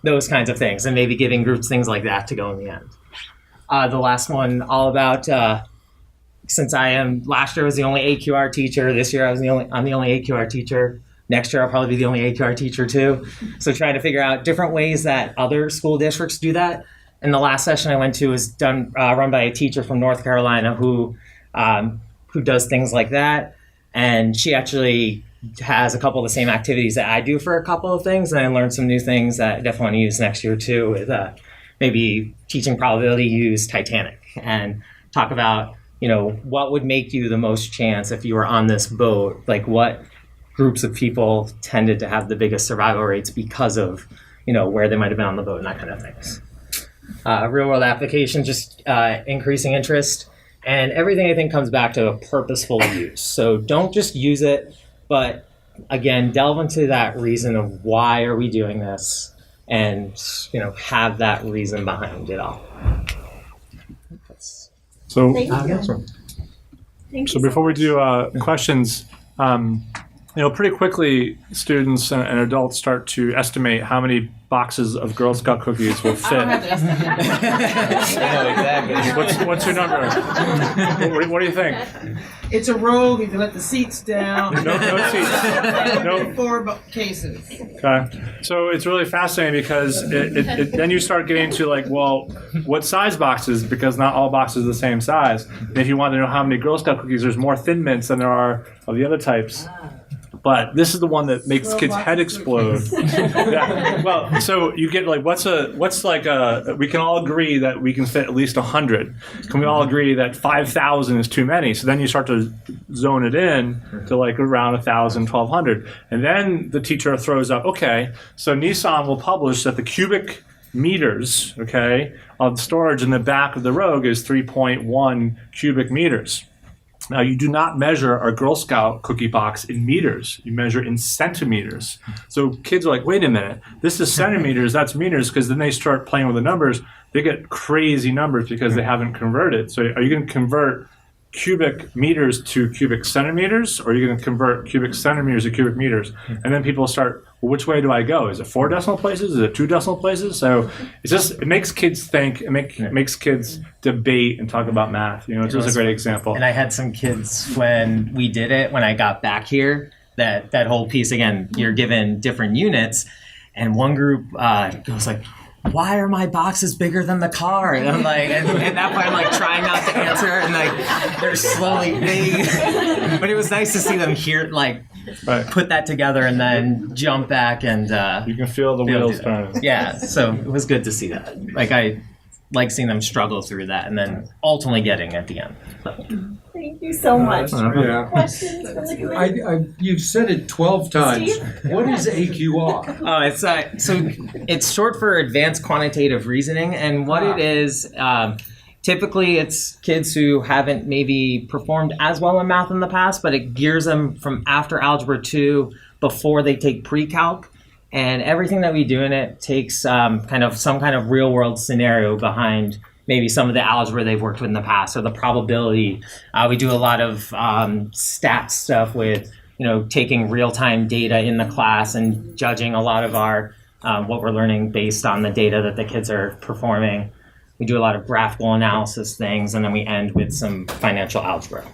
Those kinds of things. And maybe giving groups things like that to go in the end. The last one, all about since last year I was the only AQR teacher. This year I'm the only AQR teacher. Next year I'll probably be the only AQR teacher too. So trying to figure out different ways that other school districts do that. And the last session I went to was run by a teacher from North Carolina who does things like that. And she actually has a couple of the same activities that I do for a couple of things. And I learned some new things that I definitely want to use next year too, with maybe teaching probability use Titanic and talk about, what would make you the most chance if you were on this boat, like what groups of people tended to have the biggest survival rates because of, where they might have been on the boat and that kind of things. Real world application, just increasing interest. And everything I think comes back to a purposeful use. So don't just use it, but again, delve into that reason of why are we doing this and, have that reason behind it all. So, Thank you. so before we do questions, pretty quickly, students and adults start to estimate how many boxes of Girl Scout cookies will fit. I don't have to estimate. Exactly. What's your number? What do you think? It's a rogue. You can let the seats down. No seats. No. 4 cases. Okay. So it's really fascinating because then you start getting to what size boxes? Because not all boxes are the same size. And if you want to know how many Girl Scout cookies, there's more Thin Mints than there are of the other types. But this is the one that makes kids' head explode. Yeah. Well, so you get we can all agree that we can fit at least 100. Can we all agree that 5,000 is too many? So then you start to zone it in to around 1,000, 1,200. And then the teacher throws up, okay, so Nissan will publish that the cubic meters, of storage in the back of the Rogue is 3.1 cubic meters. Now, you do not measure our Girl Scout cookie box in meters. You measure in centimeters. So kids are like, wait a minute, this is centimeters, that's meters, because then they start playing with the numbers. They get crazy numbers because they haven't converted. So are you going to convert cubic meters to cubic centimeters, or are you going to convert cubic centimeters to cubic meters? And then people start, well, which way do I go? Is it 4 decimal places? Is it 2 decimal places? So it makes kids think, it makes kids debate and talk about math. It's just a great example. And I had some kids when we did it, when I got back here, that whole piece, again, you're given different units, and one group goes like, why are my boxes bigger than the car? And I'm like, and at that point, I'm trying not to answer, and they're slowly big. But it was nice to see them here, put that together and then jump back and. You can feel the wheels turning. Yeah, so it was good to see that. I like seeing them struggle through that and then ultimately getting at the end. Thank you so much. Yeah. Questions from the committee? You've said it 12 times. Steve? What is AQR? Oh, it's short for Advanced Quantitative Reasoning, and what it is, typically it's kids who haven't maybe performed as well in math in the past, but it gears them from after Algebra 2 before they take pre-calc. And everything that we do in it takes some kind of real world scenario behind maybe some of the algebra they've worked with in the past or the probability. We do a lot of stats stuff with, taking real time data in the class and judging a lot of our what we're learning based on the data that the kids are performing. We do a lot of graphical analysis things, and then we end with some financial algebra.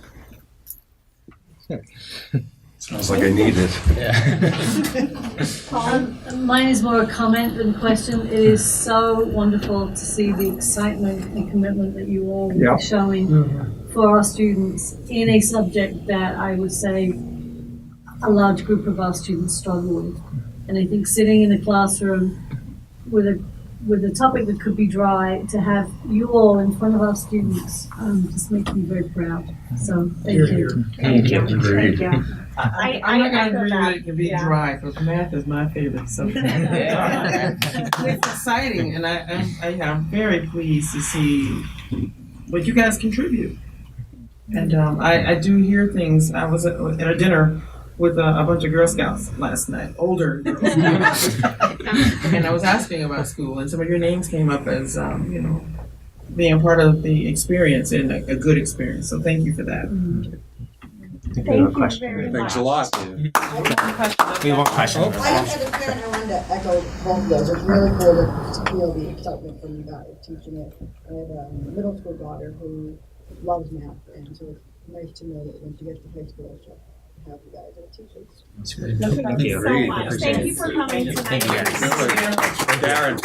Sounds like I need it. Mine is more a comment than a question. It is so wonderful to see the excitement and commitment that you all are showing for our students in a subject that I would say a large group of our students struggle with. And I think sitting in a classroom with a topic that could be dry, to have you all in front of our students just makes me very proud. So thank you. Thank you. Thank you. I'm not going to agree that it can be dry, because math is my favorite subject. It's exciting, and I'm very pleased to see what you guys contribute. And I do hear things. I was at a dinner with a bunch of Girl Scouts last night, older Girl Scouts. And I was asking about school, and some of your names came up as, being part of the experience and a good experience. So thank you for that. Thank you very much. Thanks a lot. We have one question. I just had a parent. I wanted to echo both of those. It's really cool to feel the excitement from you guys teaching it. I have a middle school daughter who loves math, and so it's nice to know that once you get to high school, she'll have you guys as teachers. That's great. Thank you so much. Thank you for coming tonight. Thank you, guys. Darren,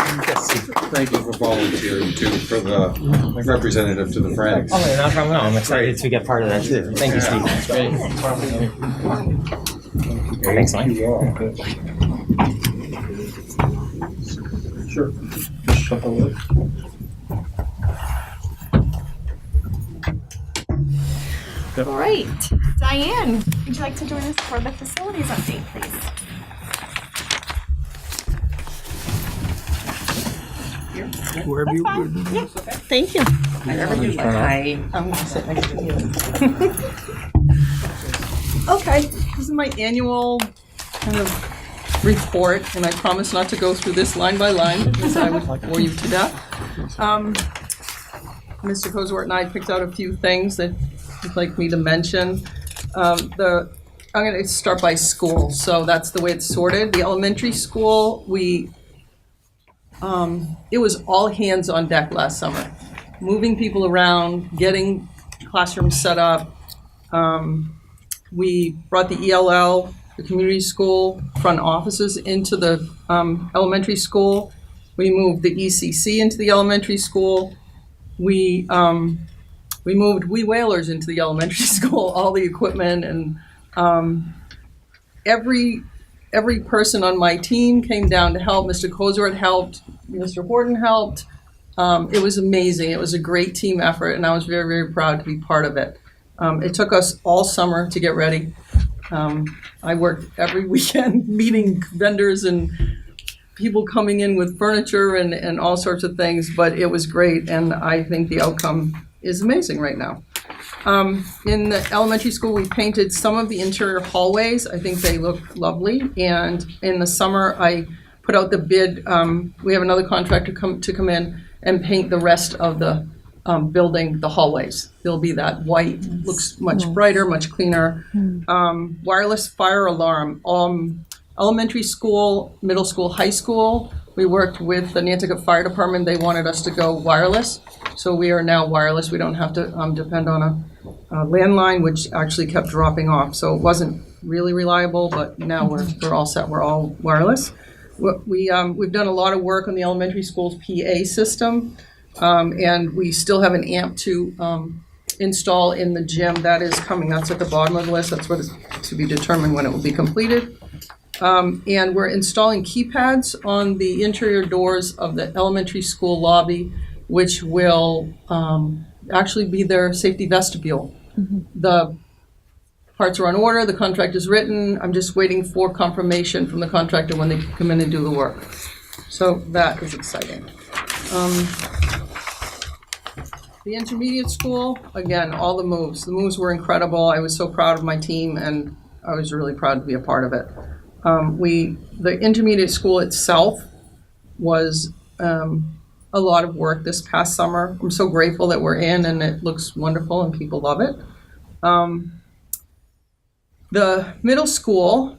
thank you for volunteering too, for the representative to the Friends. Oh, no problem at all. I'm excited to get part of that too. Thank you, Steve. That's great. Thanks, Mike. Sure. All right, Diane, would you like to join us for the facilities update, please? Wherever you would. Yeah, thank you. Wherever you like. Hi. I'm gonna sit next to you. Okay, this is my annual kind of report, and I promise not to go through this line by line because I would bore you to death. Mr. Cosworth and I picked out a few things that you'd like me to mention. I'm going to start by school, so that's the way it's sorted. The elementary school, it was all hands on deck last summer. Moving people around, getting classrooms set up. We brought the ELL, the community school front offices into the elementary school. We moved the ECC into the elementary school. We moved We Whalers into the elementary school, all the equipment, and every person on my team came down to help. Mr. Cosworth helped, Mr. Horton helped. It was amazing. It was a great team effort, and I was very, very proud to be part of it. It took us all summer to get ready. I worked every weekend meeting vendors and people coming in with furniture and all sorts of things, but it was great, and I think the outcome is amazing right now. In the elementary school, we painted some of the interior hallways. I think they look lovely, and in the summer, I put out the bid. We have another contractor to come in and paint the rest of the building, the hallways. There'll be that white, looks much brighter, much cleaner. Wireless fire alarm. Elementary school, middle school, high school, we worked with the Nantucket Fire Department. They wanted us to go wireless. So we are now wireless. We don't have to depend on a landline, which actually kept dropping off. So it wasn't really reliable, but now we're all set. We're all wireless. We've done a lot of work on the elementary school's PA system, and we still have an amp to install in the gym. That is coming. That's at the bottom of the list. That's what is to be determined when it will be completed. And we're installing keypads on the interior doors of the elementary school lobby, which will actually be their safety vestibule. The parts are on order, the contract is written. I'm just waiting for confirmation from the contractor when they come in and do the work. So that is exciting. The intermediate school, again, all the moves. The moves were incredible. I was so proud of my team, and I was really proud to be a part of it. The intermediate school itself was a lot of work this past summer. I'm so grateful that we're in, and it looks wonderful and people love it. The middle school,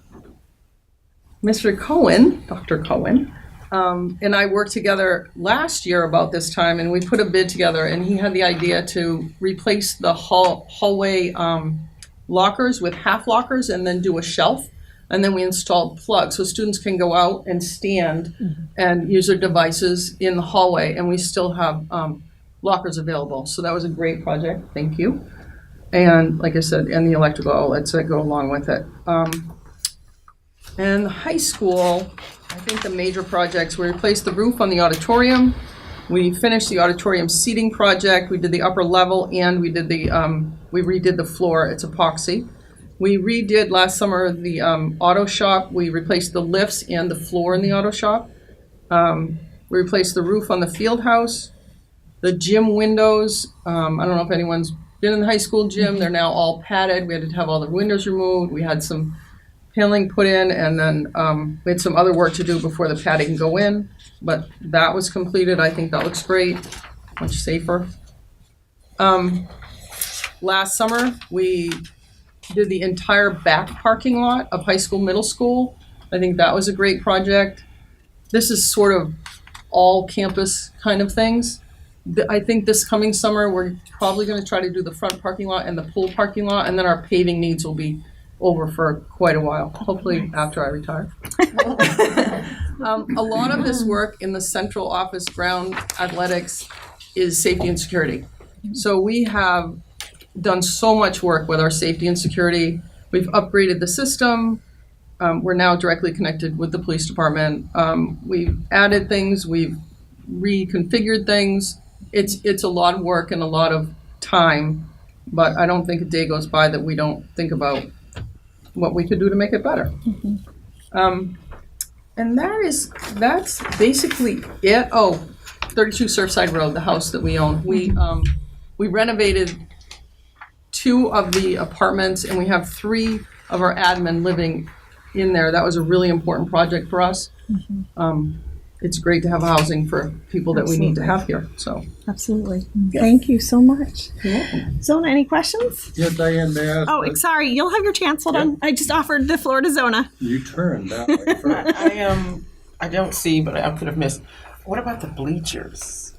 Mr. Cohen, Dr. Cohen, and I worked together last year about this time, and we put a bid together, and he had the idea to replace the hallway lockers with half lockers and then do a shelf. And then we installed plugs so students can go out and stand and use their devices in the hallway, and we still have lockers available. So that was a great project. Thank you. And like I said, and the electrical outlets that go along with it. And the high school, I think the major projects, we replaced the roof on the auditorium. We finished the auditorium seating project. We did the upper level, and we did we redid the floor. It's epoxy. We redid last summer the auto shop. We replaced the lifts and the floor in the auto shop. We replaced the roof on the field house. The gym windows, I don't know if anyone's been in the high school gym. They're now all padded. We had to have all the windows removed. We had some paneling put in, and then we had some other work to do before the padding can go in. But that was completed. I think that looks great, much safer. Last summer, we did the entire back parking lot of high school, middle school. I think that was a great project. This is sort of all campus kind of things. I think this coming summer, we're probably gonna try to do the front parking lot and the pool parking lot, and then our paving needs will be over for quite a while, hopefully after I retire. A lot of this work in the central office ground athletics is safety and security. So we have done so much work with our safety and security. We've upgraded the system. We're now directly connected with the police department. We've added things, we've reconfigured things. It's a lot of work and a lot of time, but I don't think a day goes by that we don't think about what we could do to make it better. And that's basically it. Oh, 32 Surfside Road, the house that we own. We renovated 2 of the apartments, and we have 3 of our admin living in there. That was a really important project for us. It's great to have housing for people that we need to have here. So Absolutely. Thank you so much. Zona, any questions? Yeah, Diane, may I ask? Oh, sorry. You'll have your chance. Hold on. I just offered the floor to Zona. You turned that way first. I don't see, but I could have missed. What about the bleachers?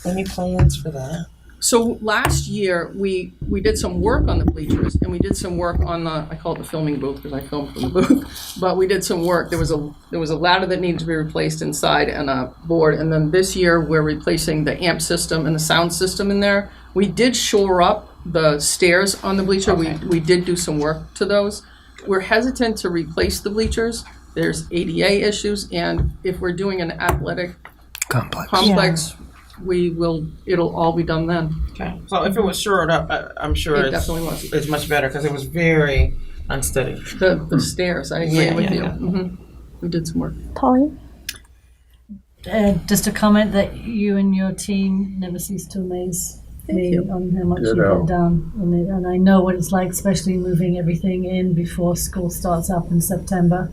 Any plans for that? So last year, we did some work on the bleachers, and we did some work on I call it the filming booth because I filmed from the booth, but we did some work. There was a ladder that needed to be replaced inside and a board, and then this year we're replacing the amp system and the sound system in there. We did shore up the stairs on the bleacher. Okay. We did do some work to those. We're hesitant to replace the bleachers. There's ADA issues, and if we're doing an athletic complex, it'll all be done then. Okay. So if it was shored up, I'm sure It definitely was. It's much better because it was very unsteady. The stairs, I agree with you. Yeah. We did some work. Pauline? Just a comment that you and your team never cease to amaze me on how much you Ditto. get done. And I know what it's like, especially moving everything in before school starts up in September.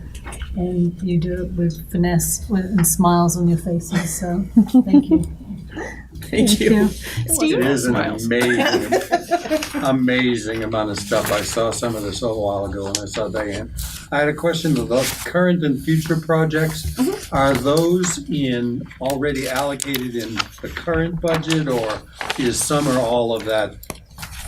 And you do it with finesse and smiles on your faces. So thank you. Thank you. Steve? It is an amazing amount of stuff. I saw some of this a little while ago when I saw Diane. I had a question of those current and future projects. Are those already allocated in the current budget, or is some or all of that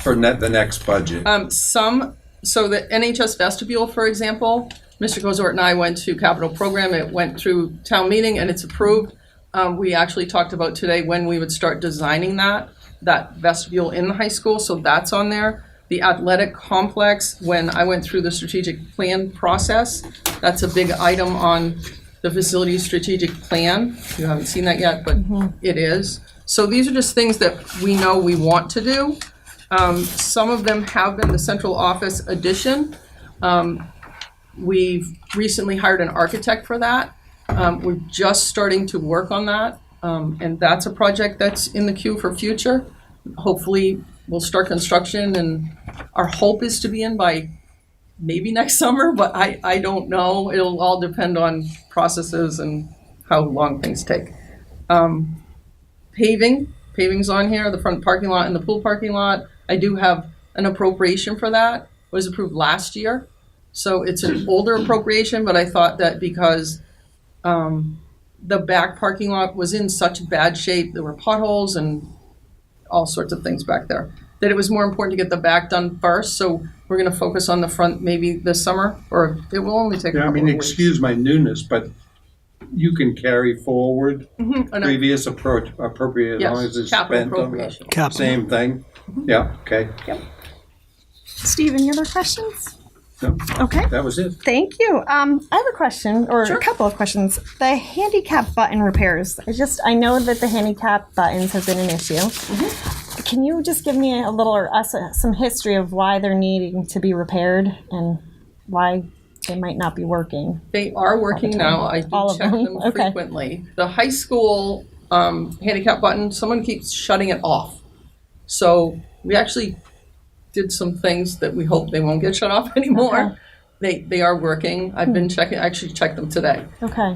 for the next budget? So the NHS vestibule, for example, Mr. Gozort and I went to capital program. It went through town meeting and it's approved. We actually talked about today when we would start designing that vestibule in the high school, so that's on there. The athletic complex, when I went through the strategic plan process, that's a big item on the facility strategic plan. You haven't seen that yet, but it is. So these are just things that we know we want to do. Some of them have been the central office addition. We've recently hired an architect for that. We're just starting to work on that, and that's a project that's in the queue for future. Hopefully, we'll start construction, and our hope is to be in by maybe next summer, but I don't know. It'll all depend on processes and how long things take. Paving's on here, the front parking lot and the pool parking lot. I do have an appropriation for that. It was approved last year, so it's an older appropriation, but I thought that because the back parking lot was in such bad shape, there were potholes and all sorts of things back there, that it was more important to get the back done first. So we're going to focus on the front maybe this summer, or it will only take a couple of weeks. Excuse my newness, but you can carry forward previous appropriate as long as it's spent on the same thing. Yeah, okay. Yep. Steve, any other questions? No. Okay. That was it. Thank you. I have a question, or a couple of questions. The handicap button repairs. I know that the handicap buttons have been an issue. Can you just give me a little, or us, some history of why they're needing to be repaired and why they might not be working? They are working now. I do check them frequently. The high school handicap button, someone keeps shutting it off. So we actually did some things that we hope they won't get shut off anymore. They are working. I've been checking. I actually checked them today. Okay.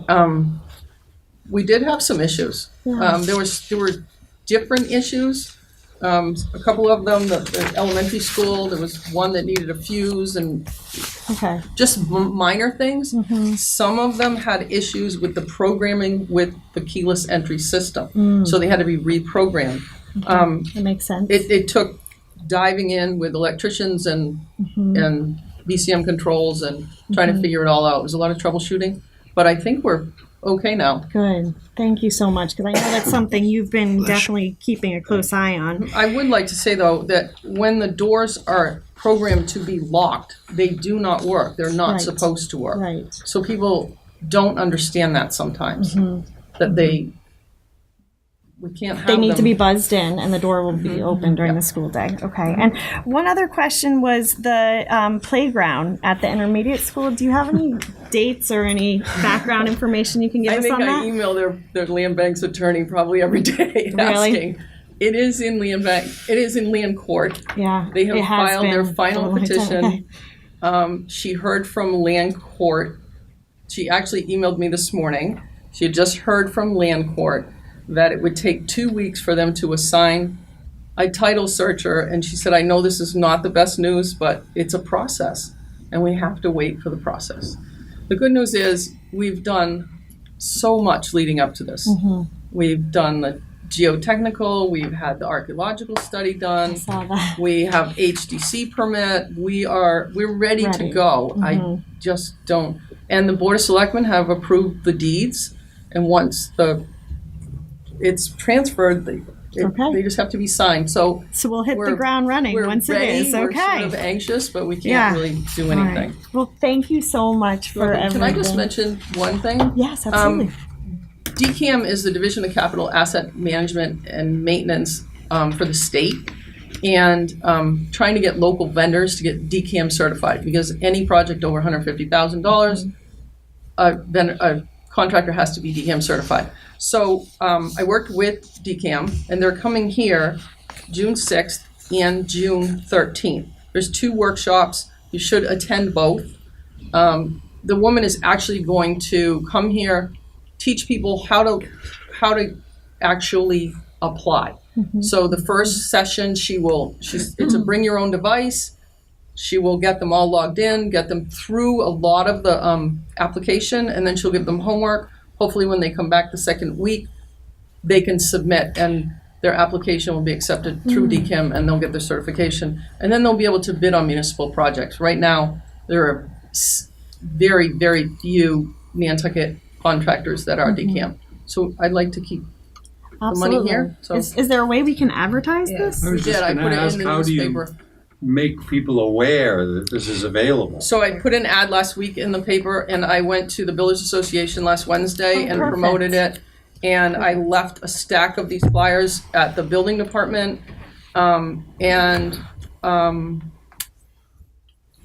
We did have some issues. Yeah. There were different issues. A couple of them, the elementary school, there was one that needed a fuse and just minor things. Some of them had issues with the programming with the keyless entry system. So they had to be reprogrammed. That makes sense. It took diving in with electricians and BCM controls and trying to figure it all out. It was a lot of troubleshooting, but I think we're okay now. Good. Thank you so much, because I know that's something you've been definitely keeping a close eye on. I would like to say, though, that when the doors are programmed to be locked, they do not work. They're not Right. supposed to work. Right. So people don't understand that sometimes, that we can't have They need them. to be buzzed in, and the door will be open during the school day. Okay. And one other question was the playground at the intermediate school. Do you have any dates or any background information you can give I us think on I that? email their Land Bank's attorney probably every day asking. It is in Land Bank. It is in Land Court. Yeah, They have it has filed their been final a long time. petition. Okay. She heard from Land Court. She actually emailed me this morning. She had just heard from Land Court that it would take 2 weeks for them to assign a title searcher. And she said, I know this is not the best news, but it's a process, and we have to wait for the process. The good news is we've done so much leading up to this. We've done the geotechnical, we've had the archaeological study done. I saw that. We have HDC permit. We're ready to go. I just don't. And the Board of Selectmen have approved the deeds, and once it's transferred, they just have to be signed. So we'll hit the ground running once ready. it is. We're Okay. sort of anxious, but we can't Yeah. really do All anything. right. Well, thank you so much for everything. Can I just mention one thing? Yes, absolutely. DCAM is the Division of Capital Asset Management and Maintenance for the state, and trying to get local vendors to get DCAM certified, because any project over $150,000, a contractor has to be DCAM certified. So I worked with DCAM, and they're coming here June 6th and June 13th. There's 2 workshops. You should attend both. The woman is actually going to come here, teach people how to actually apply. So the first session, it's a bring your own device. She will get them all logged in, get them through a lot of the application, and then she'll give them homework. Hopefully when they come back the second week, they can submit, and their application will be accepted through DCAM, and they'll get their certification. And then they'll be able to bid on municipal projects. Right now, there are very, very few Nantucket contractors that are DCAM. So I'd like to keep the money here. So Is there a way we can advertise this? I was just going to ask, how do you make people aware that this is available? So I put an ad last week in the paper, and I went to the Builders Association last Wednesday and promoted it. And I left a stack of these flyers at the building department. And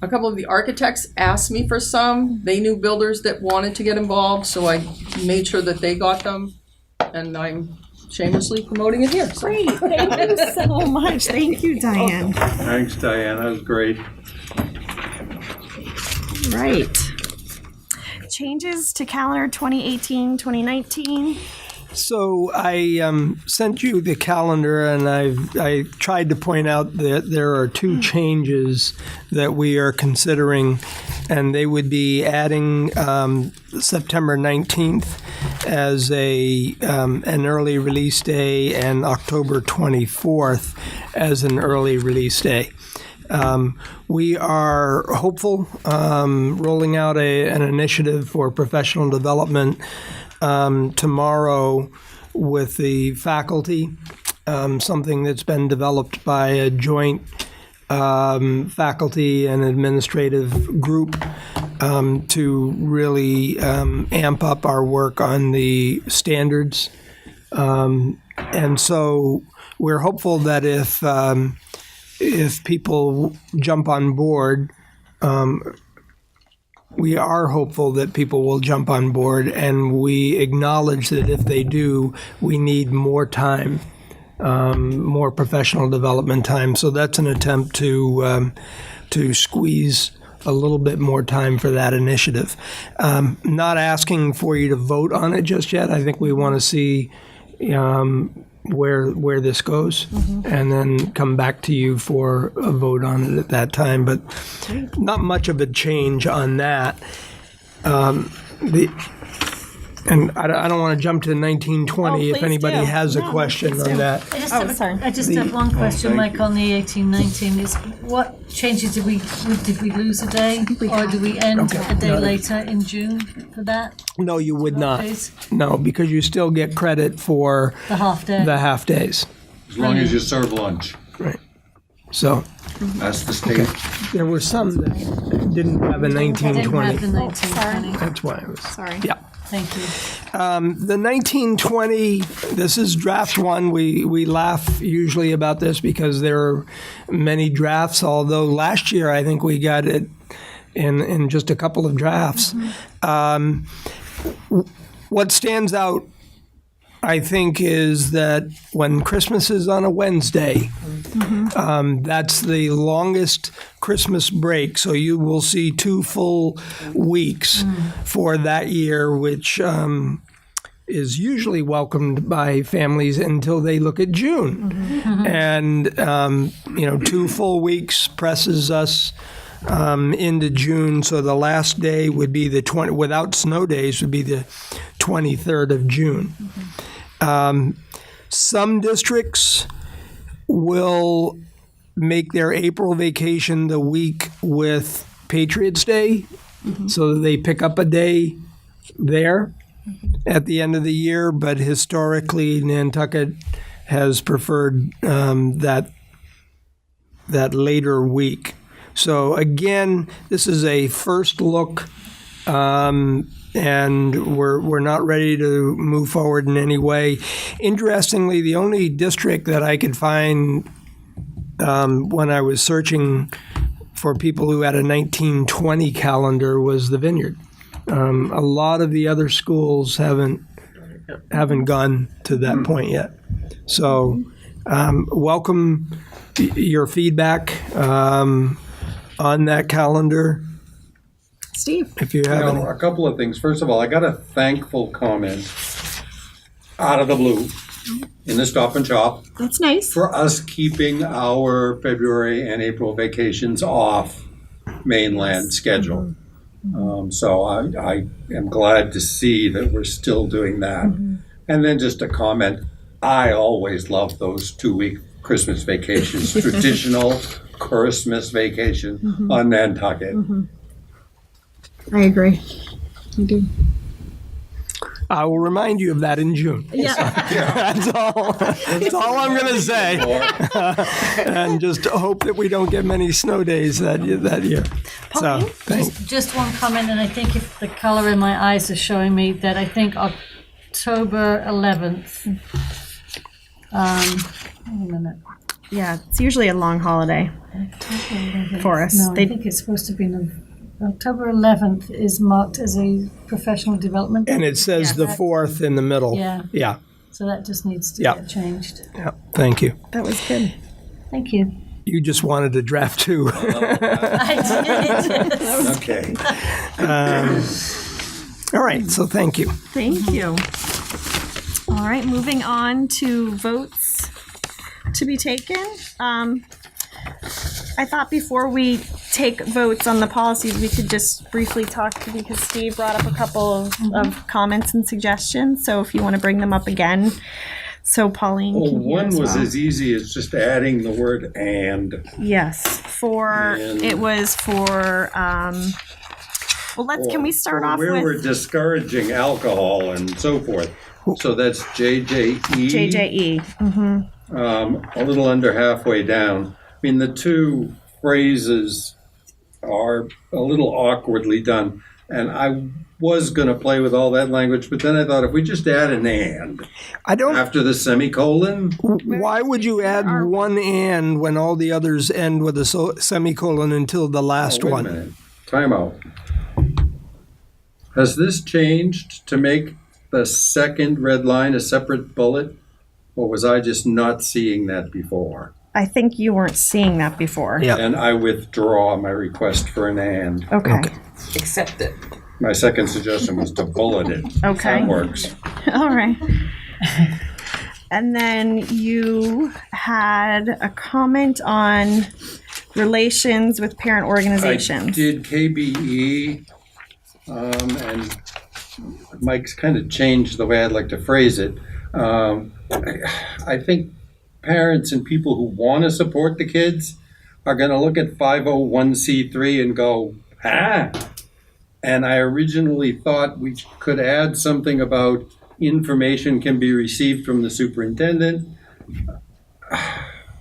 a couple of the architects asked me for some. They knew builders that wanted to get involved, so I made sure that they got them. And I'm shamelessly promoting it here. So. Great, thank you so much. Thank you, Diane. Thanks, Diane. That was great. Right. Changes to calendar 2018-2019. So I sent you the calendar, and I tried to point out that there are 2 changes that we are considering, and they would be adding September 19th as an early release day, and October 24th as an early release day. We are hopeful, rolling out an initiative for professional development tomorrow with the faculty, something that's been developed by a joint faculty and administrative group to really amp up our work on the standards. And so we're hopeful that if people jump on board, we are hopeful that people will jump on board, and we acknowledge that if they do, we need more time, more professional development time. So that's an attempt to squeeze a little bit more time for that initiative. Not asking for you to vote on it just yet. I think we want to see where this goes, and then come back to you for a vote on it at that time. But not much of a change on that. And I don't want to jump to 1920 if anybody has a question on that. I just have one question, Mike, on the 1819. Is what changes did we lose a day, or do we end a day later in June for that? No, you would not. Days? No, because you still get credit for The half day. the half days. As long as you serve lunch. Right. So. That's the state. There were some that didn't have a 1920. Didn't have the 1920. That's why I was. Sorry. Yeah. Thank you. The 1920, this is draft one. We laugh usually about this because there are many drafts, although last year I think we got it in just a couple of drafts. What stands out, I think, is that when Christmas is on a Wednesday, that's the longest Christmas break. So you will see 2 full weeks for that year, which is usually welcomed by families until they look at June. And, 2 full weeks presses us into June. So the last day would be without snow days, would be the 23rd of June. Some districts will make their April vacation the week with Patriots Day, so that they pick up a day there at the end of the year. But historically, Nantucket has preferred that later week. So again, this is a first look. And we're not ready to move forward in any way. Interestingly, the only district that I could find when I was searching for people who had a 1920 calendar was the Vineyard. A lot of the other schools haven't gone to that point yet. So welcome your feedback on that calendar. Steve, if you have any. A couple of things. First of all, I got a thankful comment out of the blue in the Stop and Shop. That's nice. For us keeping our February and April vacations off mainland schedule. So I am glad to see that we're still doing that. And then just a comment, I always love those 2-week Christmas vacations, traditional Christmas vacation on Nantucket. I agree. I do. I will remind you of that in June. Yeah. That's all. That's all I'm going to say. And just hope that we don't get many snow days that year. So, thanks. Just one comment, and I think if the color in my eyes is showing me that I think October 11th. Wait a minute. Yeah, it's usually a long holiday for us. No, I think it's supposed to be October 11th is marked as a professional development. And it says the 4th in the middle. Yeah. Yeah. So that just needs to get changed. Yeah. Thank you. That was good. Thank you. You just wanted to draft 2. I did. Okay. All right. So thank you. Thank you. All right, moving on to votes to be taken. I thought before we take votes on the policies, we could just briefly talk, because Steve brought up a couple of comments and suggestions. So if you want to bring them up again, so Pauline can hear One as was well. as easy as just adding the word "and." Yes, it was for. Well, can we start off where with we're discouraging alcohol and so forth. So that's JJE. JJE. Mm-hmm. A little under halfway down. I mean, the 2 phrases are a little awkwardly done. And I was going to play with all that language, but then I thought if we just add an "and" after the semicolon. Why would you add one "and" when all the others end with a semicolon until the last wait one? A minute. Time out. Has this changed to make the second red line a separate bullet? Or was I just not seeing that before? I think you weren't seeing that before. Yeah. And I withdraw my request for an "and." Okay. Accept it. My second suggestion was to bullet it. Okay. That works. All right. And then you had a comment on relations with parent organizations. I did KBE, and Mike's kind of changed the way I'd like to phrase it. I think parents and people who want to support the kids are going to look at 501c3 and go, And I originally thought we could add something about information can be received from the superintendent.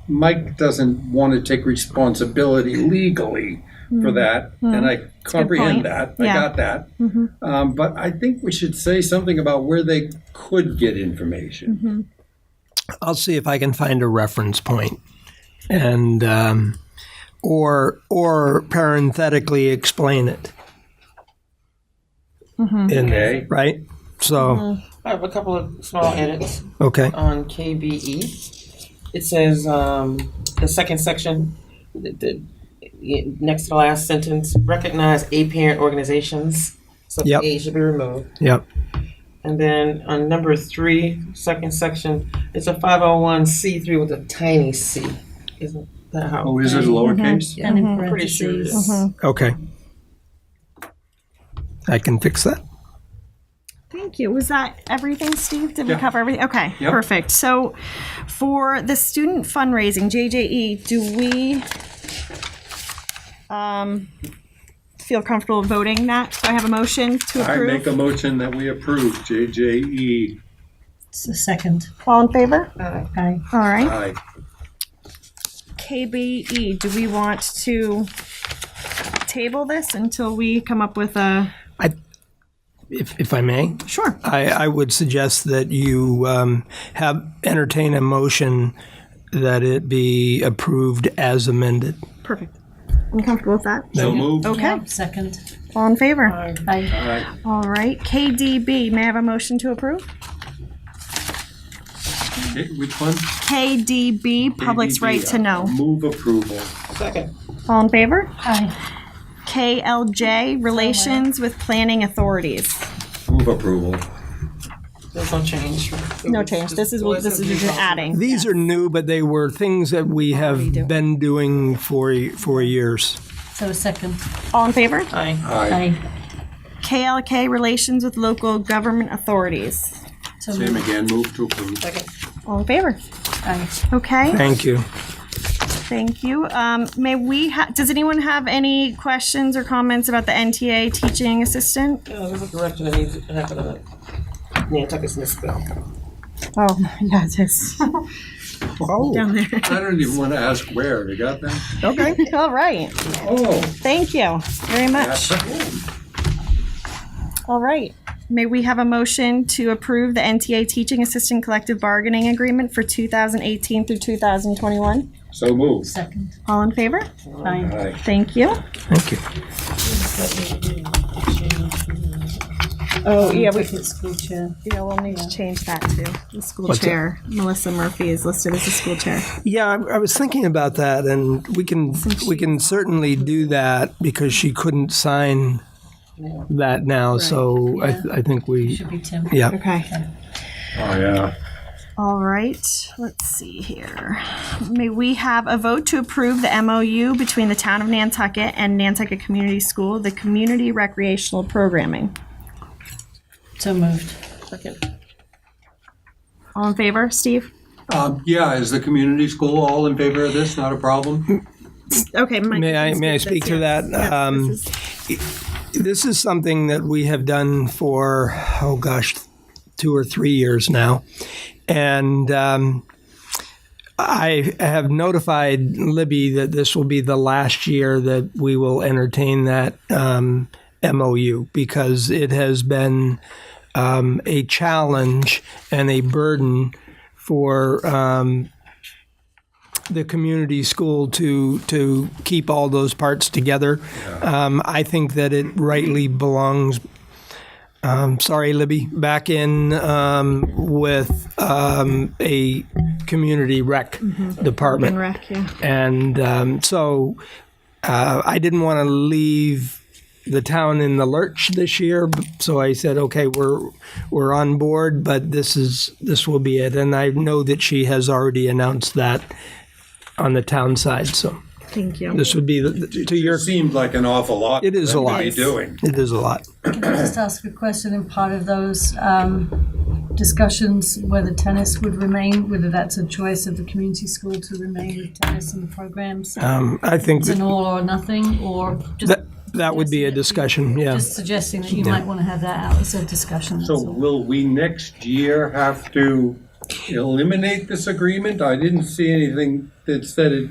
Mike doesn't want to take responsibility legally for that, and I comprehend that. I got that. But I think we should say something about where they could get information. I'll see if I can find a reference point, and or parenthetically explain it. In there, right? So, I have a couple of small edits. Okay. On KBE, it says the second section, next to the last sentence, recognize A-parent organizations. So Yep. A should be removed. Yep. And then on number 3, second section, it's a 501c3 with a tiny c. Isn't that how? Oh, is it lowercase? Yeah, I'm pretty sure it is. Okay. I can fix that. Thank you. Was that everything, Steve? Did we Yeah. cover everything? Okay, Yep. perfect. So for the student fundraising, JJE, do we feel comfortable voting that? Do I have a motion to I approve? make a motion that we approve JJE. It's the second. All in favor? Aye. All right. Aye. KBE, do we want to table this until we come up with a... If I may? Sure. I would suggest that you entertain a motion that it be approved as amended. Perfect. I'm comfortable with that. So moved. Okay. Yeah, second. All in favor? Aye. All right. KDB, may I have a motion to approve? Okay, which one? KDB, Public's KDB, Right to Know. Move approval. Second. All in favor? Aye. KLJ, Relations with Planning Authorities. Move approval. There's no change. No change. This is just adding. These are new, but they were things that we have been doing for years. So second. All in favor? Aye. Aye. KLK, Relations with Local Government Authorities. Same again, move to approve. Second. All in favor? Aye. Okay. Thank you. Thank you. May we? Does anyone have any questions or comments about the NTA teaching assistant? Yeah, there's a correction that needs to happen on it. Nantucket's misspelled. Oh, yeah, it is. Oh, Down there. I don't even want to ask where. You got that? Okay. All right. Oh. Thank you very much. All right. May we have a motion to approve the NTA Teaching Assistant Collective Bargaining Agreement for 2018 through 2021? So moved. Second. All in favor? Aye. Thank you. Thank you. Oh, yeah, we School chair. Yeah, we'll need to change that too. The school What's chair, Melissa Murphy, is listed as the school chair. Yeah, I was thinking about that, and we can certainly do that because she couldn't sign that now. So I think we Should be Tim. Yeah. Okay. Oh, yeah. All right. Let's see here. May we have a vote to approve the MOU between the town of Nantucket and Nantucket Community School, the community recreational programming? So moved. Second. All in favor, Steve? Yeah, is the community school all in favor of this? Not a problem? Okay. Mike, May I speak to that? This is something that we have done for 2 or 3 years now, and I have notified Libby that this will be the last year that we will entertain that MOU because it has been a challenge and a burden for the community school to keep all those parts together. I think that it rightly belongs. Sorry, Libby, back in with a community rec department. Rec, yeah. And so I didn't want to leave the town in the lurch this year, so I said, okay, we're on board, but this will be it. And I know that she has already announced that on the town side. So Thank you. This would be to your. It seemed like an awful lot. It is for a them to lot. be doing. It is a lot. Can I just ask a question in part of those discussions whether tennis would remain, whether that's a choice of the community school to remain with tennis in the programs? I think It's an all or nothing, or just, that would be a discussion. Yeah. just suggesting that you might want to have that out as a discussion. So will we next year have to eliminate this agreement? I didn't see anything that said it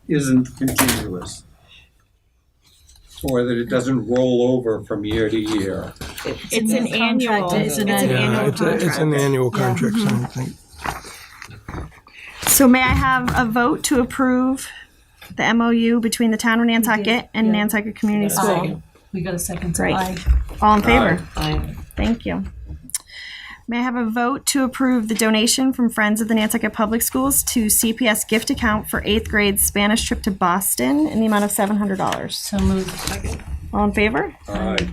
isn't continuous. Or that it doesn't roll over from year to year. It's an annual. It's an annual contract. It's an annual contract. Yeah. So I think. So may I have a vote to approve the MOU between the town of Nantucket and Nantucket Community School? We got a second. So Great. aye. All in favor? Aye. Thank you. May I have a vote to approve the donation from Friends of the Nantucket Public Schools to CPS gift account for 8th grade Spanish trip to Boston in the amount of $700? So moved. All in favor? Aye.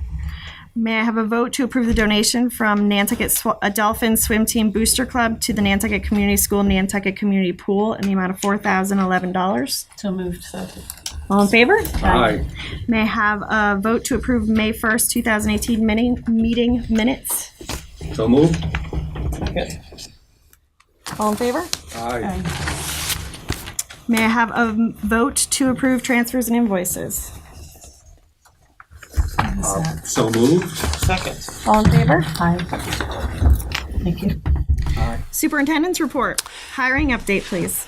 May I have a vote to approve the donation from Nantucket Dolphin Swim Team Booster Club to the Nantucket Community School Nantucket Community Pool in the amount of $4,011? So moved. All in favor? Aye. May I have a vote to approve May 1st, 2018 meeting minutes? So moved? All in favor? Aye. May I have a vote to approve transfers and invoices? So moved? Second. All in favor? Aye. Thank you. Superintendent's report. Hiring update, please.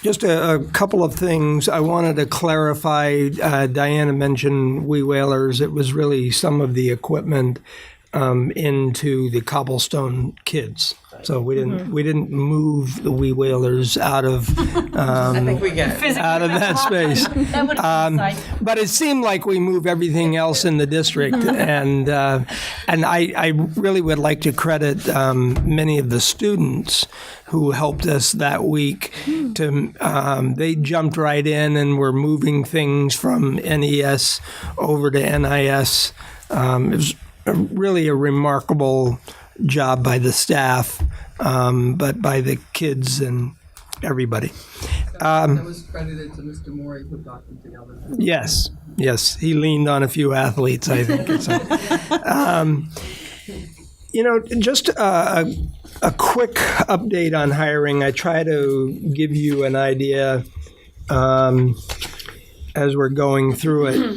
Just a couple of things I wanted to clarify. Diana mentioned wee whalers. It was really some of the equipment into the cobblestone kids. So we didn't move the wee whalers out of I think we get it. out of that space. That would But it seemed like we move everything else in the district, and I really would like to credit many of the students who helped us that week. They jumped right in and were moving things from NES over to NIS. It was really a remarkable job by the staff, but by the kids and everybody. That was credited to Mr. Morey who got them together. Yes, he leaned on a few athletes, I think. So, just a quick update on hiring. I try to give you an idea as we're going through it.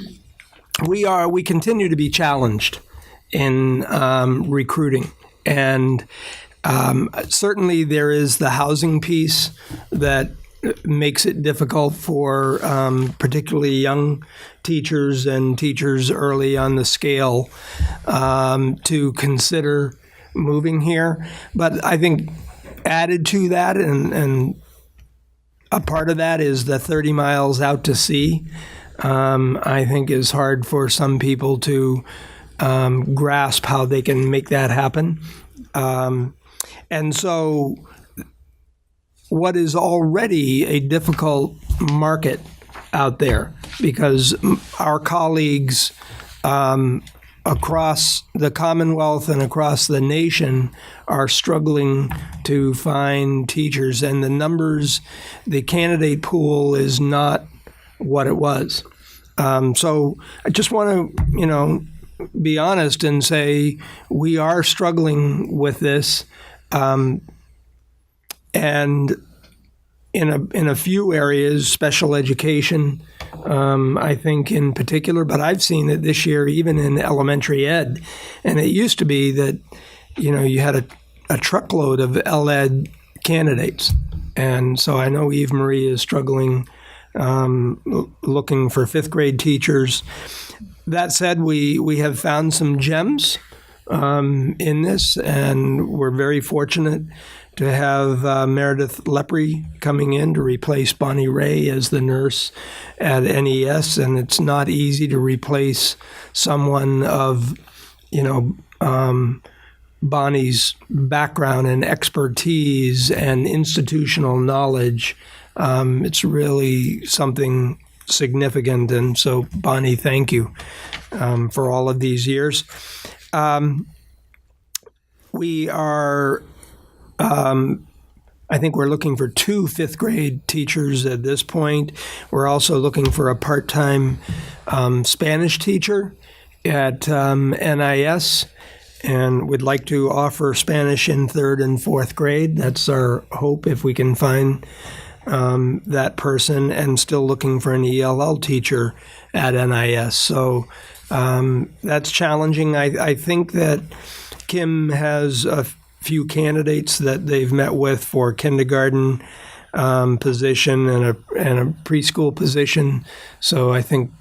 We continue to be challenged in recruiting. And certainly there is the housing piece that makes it difficult for particularly young teachers and teachers early on the scale to consider moving here. But I think added to that, and a part of that is the 30 miles out to sea, I think is hard for some people to grasp how they can make that happen. And so what is already a difficult market out there, because our colleagues across the Commonwealth and across the nation are struggling to find teachers, and the candidate pool is not what it was. So I just want to, be honest and say we are struggling with this, and in a few areas, special education, I think in particular, but I've seen it this year even in elementary ed, and it used to be that you had a truckload of L-Ed candidates, and so I know Eve Marie is struggling looking for 5th grade teachers. That said, we have found some gems in this, and we're very fortunate to have Meredith Lepre coming in to replace Bonnie Ray as the nurse at NES, and it's not easy to replace someone of, Bonnie's background and expertise and institutional knowledge. It's really something significant, and so Bonnie, thank you for all of these years. We are I think we're looking for 2 fifth grade teachers at this point. We're also looking for a part-time Spanish teacher at NIS, and we'd like to offer Spanish in 3rd and 4th grade. That's our hope if we can find that person, and still looking for an ELL teacher at NIS. So that's challenging. I think that Kim has a few candidates that they've met with for kindergarten position and a preschool position. So I think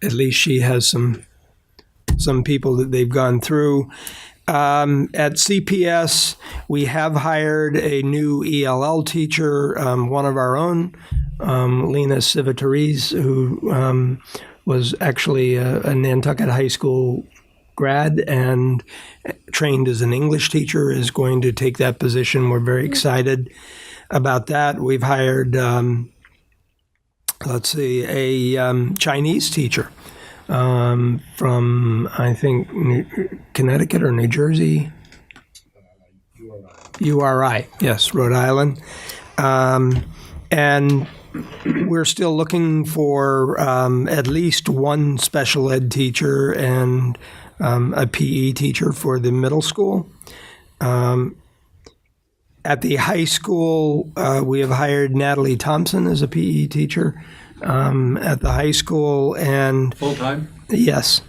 at least she has some people that they've gone through. At CPS, we have hired a new ELL teacher, one of our own, Lena Civitarese, who was actually a Nantucket High School grad and trained as an English teacher, is going to take that position. We're very excited about that. We've hired, a Chinese teacher from, I think, Connecticut or New Jersey. URI, yes, Rhode Island. And we're still looking for at least one special ed teacher and a PE teacher for the middle school. At the high school, we have hired Natalie Thompson as a PE teacher at the high school. And full-time? Yes.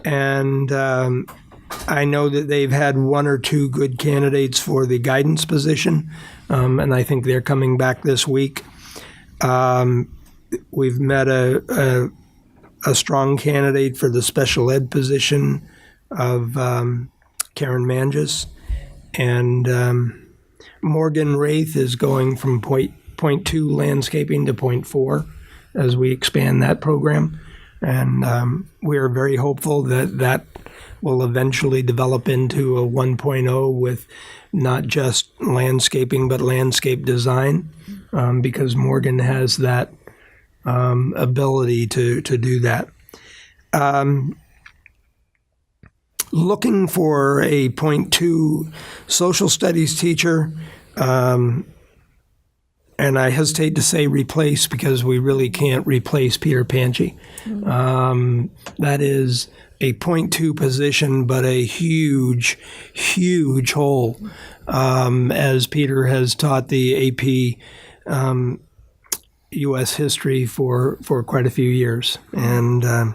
And I know that they've had 1 or 2 good candidates for the guidance position, and I think they're coming back this week. We've met a strong candidate for the special ed position of Karen Manges, and Morgan Wraith is going from point 2 landscaping to point 4 as we expand that program. And we are very hopeful that will eventually develop into a 1.0 with not just landscaping, but landscape design, because Morgan has that ability to do that. Looking for a point 2 social studies teacher, and I hesitate to say replace because we really can't replace Peter Panchi. That is a point 2 position, but a huge, huge hole, as Peter has taught the AP U.S. history for quite a few years. And I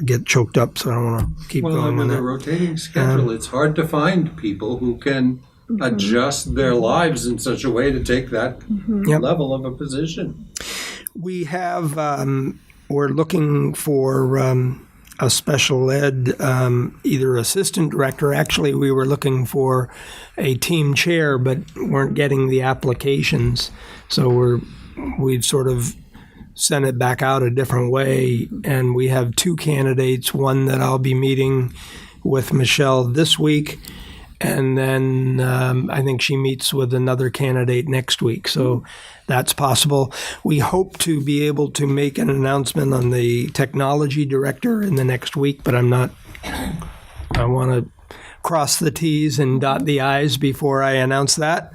get choked up, so I don't want to keep going with on a that. rotating schedule, it's hard to find people who can adjust their lives in such a way to take that level of a position. We have, we're looking for a special ed, either assistant director. Actually, we were looking for a team chair, but weren't getting the applications. So we've sort of sent it back out a different way. And we have 2 candidates, one that I'll be meeting with Michelle this week. And then I think she meets with another candidate next week. So that's possible. We hope to be able to make an announcement on the technology director in the next week, but I want to cross the T's and dot the I's before I announce that.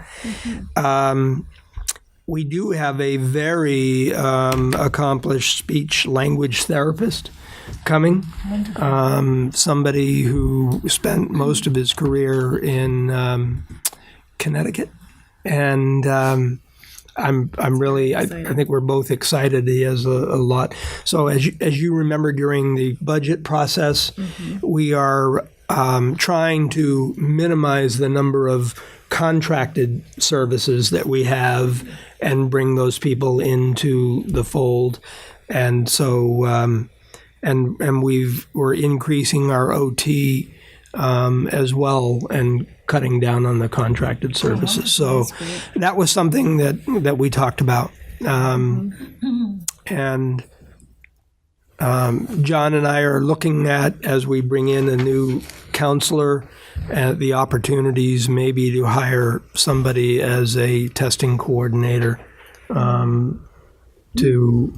We do have a very accomplished speech language therapist coming, somebody who spent most of his career in Connecticut, and I'm really I think we're both excited. He has a lot. So as you remember during the budget process, we are trying to minimize the number of contracted services that we have and bring those people into the fold, and so. And we're increasing our OT as well and cutting down on the contracted services. So that was something that we talked about. And John and I are looking at, as we bring in a new counselor, the opportunities maybe to hire somebody as a testing coordinator to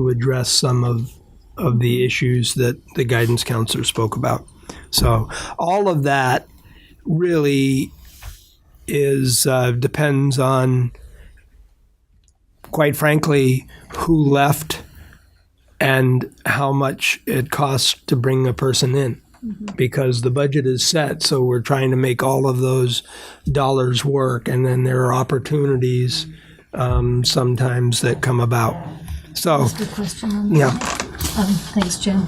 address some of the issues that the guidance counselor spoke about. So all of that really is depends on, quite frankly, who left and how much it costs to bring a person in. Because the budget is set, so we're trying to make all of those dollars work, and then there are opportunities sometimes that come about. So, Just a question on that. yeah. Thanks, Jim.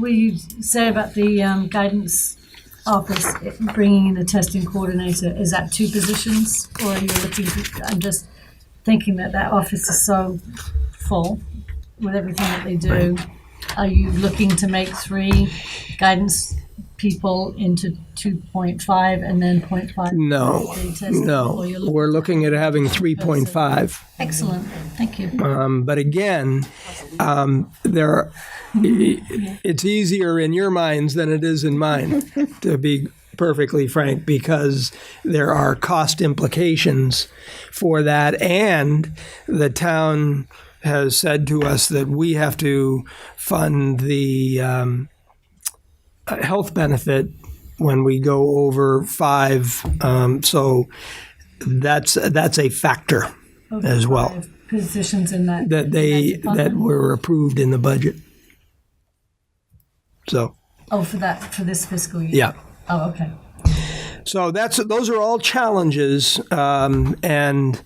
What you say about the guidance office bringing in a testing coordinator, is that 2 positions, or are you looking to, I'm just thinking that office is so full with everything that they do. Right. Are you looking to make 3 guidance people into 2.5 and then 0.5? No. We're looking at having 3.5. Excellent. Thank you. But again, it's easier in your minds than it is in mine, to be perfectly frank, because there are cost implications for that, and the town has said to us that we have to fund the health benefit when we go over 5. So that's a factor as well. Positions in that. That were approved in the budget. So. Oh, for this fiscal year. Yeah. Oh, okay. So those are all challenges, and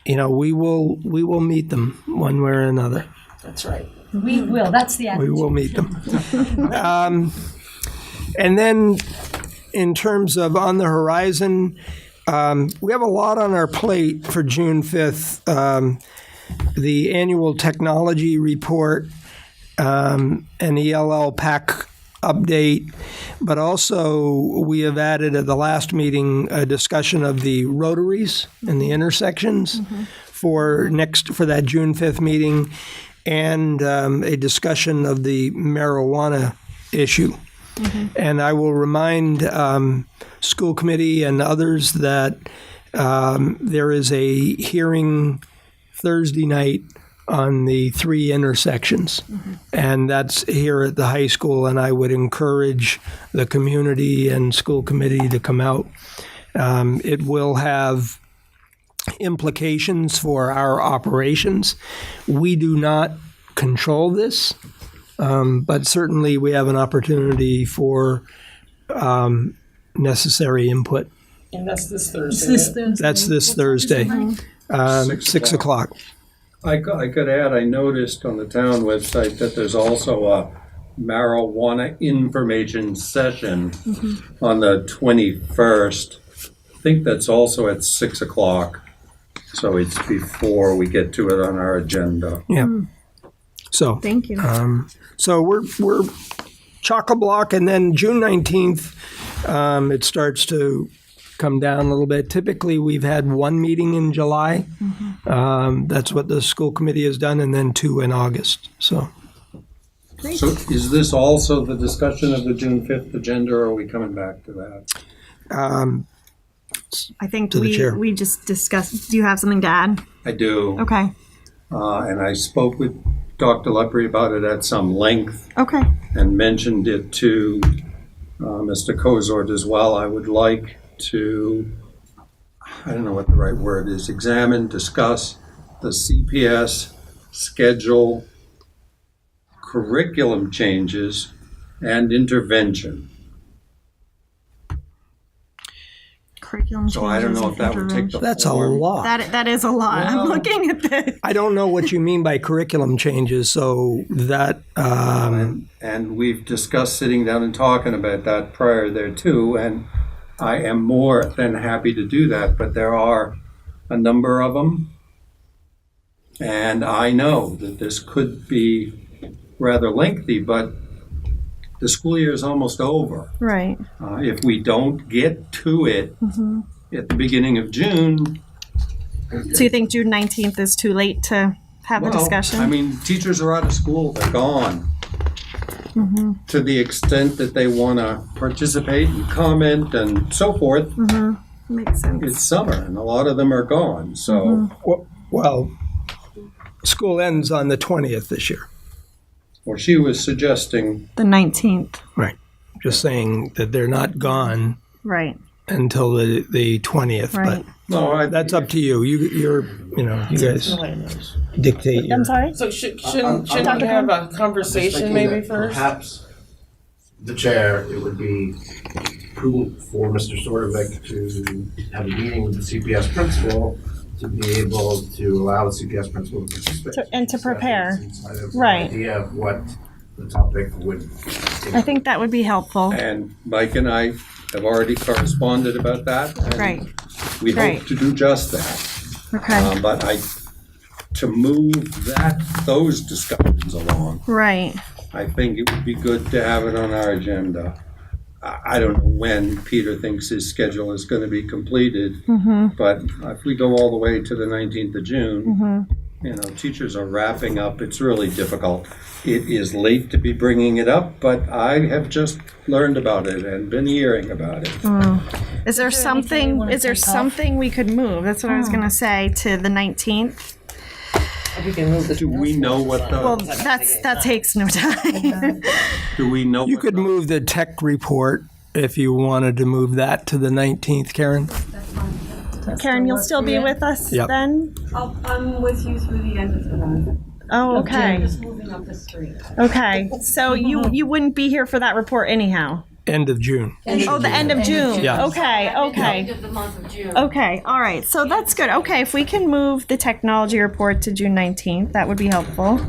we will meet them one way or another. That's right. We will. That's the attitude. We will meet them. And then, in terms of on the horizon, we have a lot on our plate for June 5th. The annual technology report, an ELL PAC update, but also we have added at the last meeting a discussion of the rotaries and the intersections for that June 5th meeting, and a discussion of the marijuana issue. And I will remind school committee and others that there is a hearing Thursday night on the 3 intersections, and that's here at the high school, and I would encourage the community and school committee to come out. It will have implications for our operations. We do not control this, but certainly we have an opportunity for necessary input. And that's this Thursday. That's this Thursday, 6 o'clock. I could add, I noticed on the town website that there's also a marijuana information session on the 21st. I think that's also at 6 o'clock. So it's before we get to it on our agenda. Yeah. So thank you. So we're chock-a-block, and then June 19th, it starts to come down a little bit. Typically, we've had 1 meeting in July. That's what the school committee has done, and then 2 in August. So is this also the discussion of the June 5th agenda, or are we coming back to that? I think To the chair. we just discussed. Do you have something to add? I do. Okay. And I spoke with Dr. Lepre about it at some length. Okay. And mentioned it to Mr. Kozort as well. I would like to, I don't know what the right word is, examine, discuss the CPS schedule, curriculum changes, and intervention. Curriculum So I don't know if that would take the that's a form. lot. That is a lot. I'm looking at this. I don't know what you mean by curriculum changes, so that... And we've discussed sitting down and talking about that prior there too, and I am more than happy to do that, but there are a number of them. And I know that this could be rather lengthy, but the school year is almost over. Right. If we don't get to it at the beginning of June. So you think June 19th is too late to have the discussion? I mean, teachers are out of school, they're gone. To the extent that they want to participate and comment and so forth. Makes sense. It's summer and a lot of them are gone. So, well, school ends on the 20th this year. Well, she was suggesting the 19th. Right. Just saying that they're not gone. Right. until the 20th, Right. but that's up to you. You guys dictate. I'm sorry? So shouldn't we have a conversation maybe first? Perhaps the chair, it would be prudent for Mr. Sordovic to have a meeting with the CPS principal to be able to allow the CPS principal to participate. And to prepare. Inside of Right. An idea of what the topic would. I think that would be helpful. And Mike and I have already corresponded about that. And Right. We Right. hope to do just that. Okay. But to move those discussions along, Right. I think it would be good to have it on our agenda. I don't know when Peter thinks his schedule is going to be completed, but if we go all the way to the 19th of June, teachers are wrapping up. It's really difficult. It is late to be bringing it up, but I have just learned about it and been hearing about it. Is there something? Is there something we could move? That's what I was going to say, to the 19th. We can move Do we know what the? Well, that takes no time. Do we know? You could move the tech report if you wanted to move that to the 19th, Karen. Karen, you'll still be with us Yep. then? I'm with you through the end of the month. Oh, okay. Just moving up the street. Okay. So you wouldn't be here for that report anyhow. End of June. Oh, the end of June. Yeah. Okay. Okay. End of the month of June. Okay, all right. So that's good. Okay, if we can move the technology report to June 19th, that would be helpful.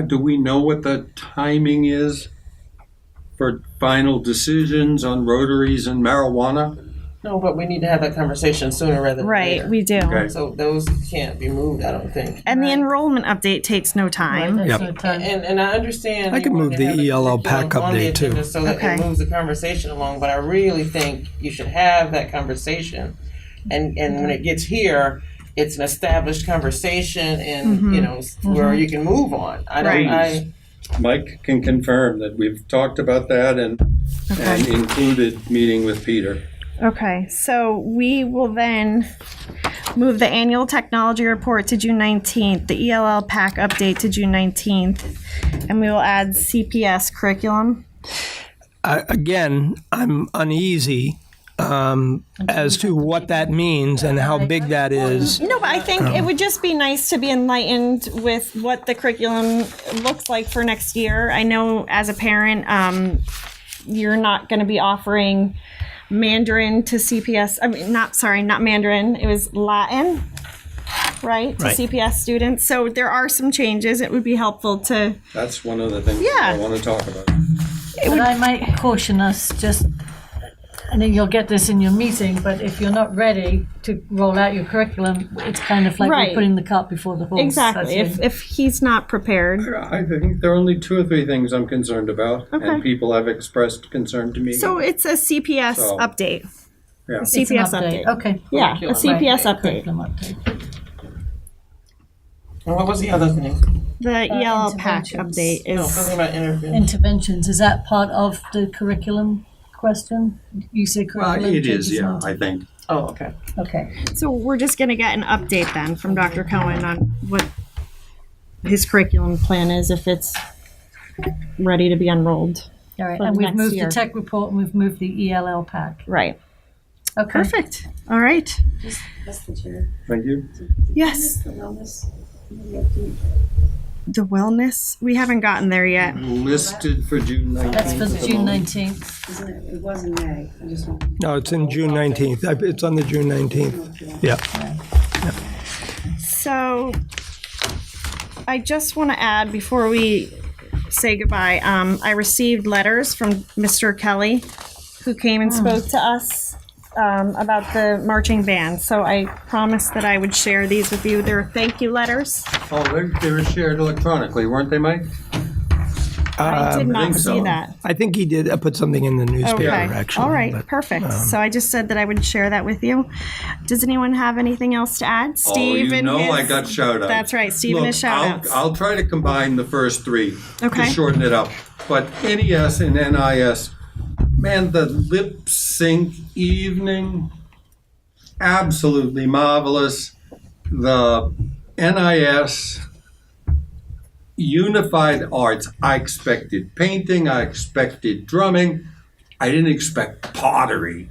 Do we know what the timing is for final decisions on rotaries and marijuana? No, but we need to have that conversation sooner rather than Right, later. we do. Okay. So those can't be moved, I don't think. And the enrollment update takes no time. And I understand. I you can want move to have the ELL curriculum pack on the update, too. agenda So that Okay. it moves the conversation along, but I really think you should have that conversation. And when it gets here, it's an established conversation and, where you can move on. Mike can confirm that we've talked about that and included meeting with Peter. Okay, so we will then move the annual technology report to June 19th, the ELL pack update to June 19th, and we will add CPS curriculum. Again, I'm uneasy as to what that means and how big that is. No, but I think it would just be nice to be enlightened with what the curriculum looks like for next year. I know as a parent, you're not going to be offering Mandarin to CPS. I mean, not Mandarin. It was Latin, right? To CPS students. So there are some changes. It would be helpful to. That's one of the things I want to talk about. But I might caution us just, and then you'll get this in your meeting, but if you're not ready to roll out your curriculum, it's kind of like we're putting the cart before the horse. Exactly. If he's not prepared. I think there are only 2 or 3 things I'm concerned about, and people have expressed concern to me. So it's a CPS update. Yeah. A CPS update. Okay. Yeah, a CPS update. And what was the other thing? The ELL pack update No, is. something about intervention. Interventions, is that part of the curriculum question? You say curriculum It is, changes yeah, into- I think. Oh, okay. Okay. So we're just going to get an update then from Dr. Cohen on what his curriculum plan is, if it's ready to be unrolled. All right, for and we've next moved year. the tech report and we've moved the ELL pack. Right. Okay. Perfect. All right. That's the chair. Thank you. Yes. The wellness. The wellness, we haven't gotten there yet. Listed for June 19th. That's for at the June moment. 19th. Isn't it? It was in May. I just want. No, it's in June 19th. It's on the June 19th. Yeah. So I just want to add before we say goodbye, I received letters from Mr. Kelly, who came and spoke to us about the marching band. So I promised that I would share these with you. They're thank you letters. Oh, they were shared electronically, weren't they, Mike? I did not think so. see that. I think he did put something in the newspaper, Okay. actually. All right. but, Perfect. So I just said that I would share that with you. Does anyone have anything else to add? Steve and his- I got shout outs. That's right. Steve and his shout outs. I'll try to combine the first 3 Okay. to shorten it up. But NES and NIS, man, the lip sync evening, absolutely marvelous. The NIS unified arts, I expected painting, I expected drumming. I didn't expect pottery.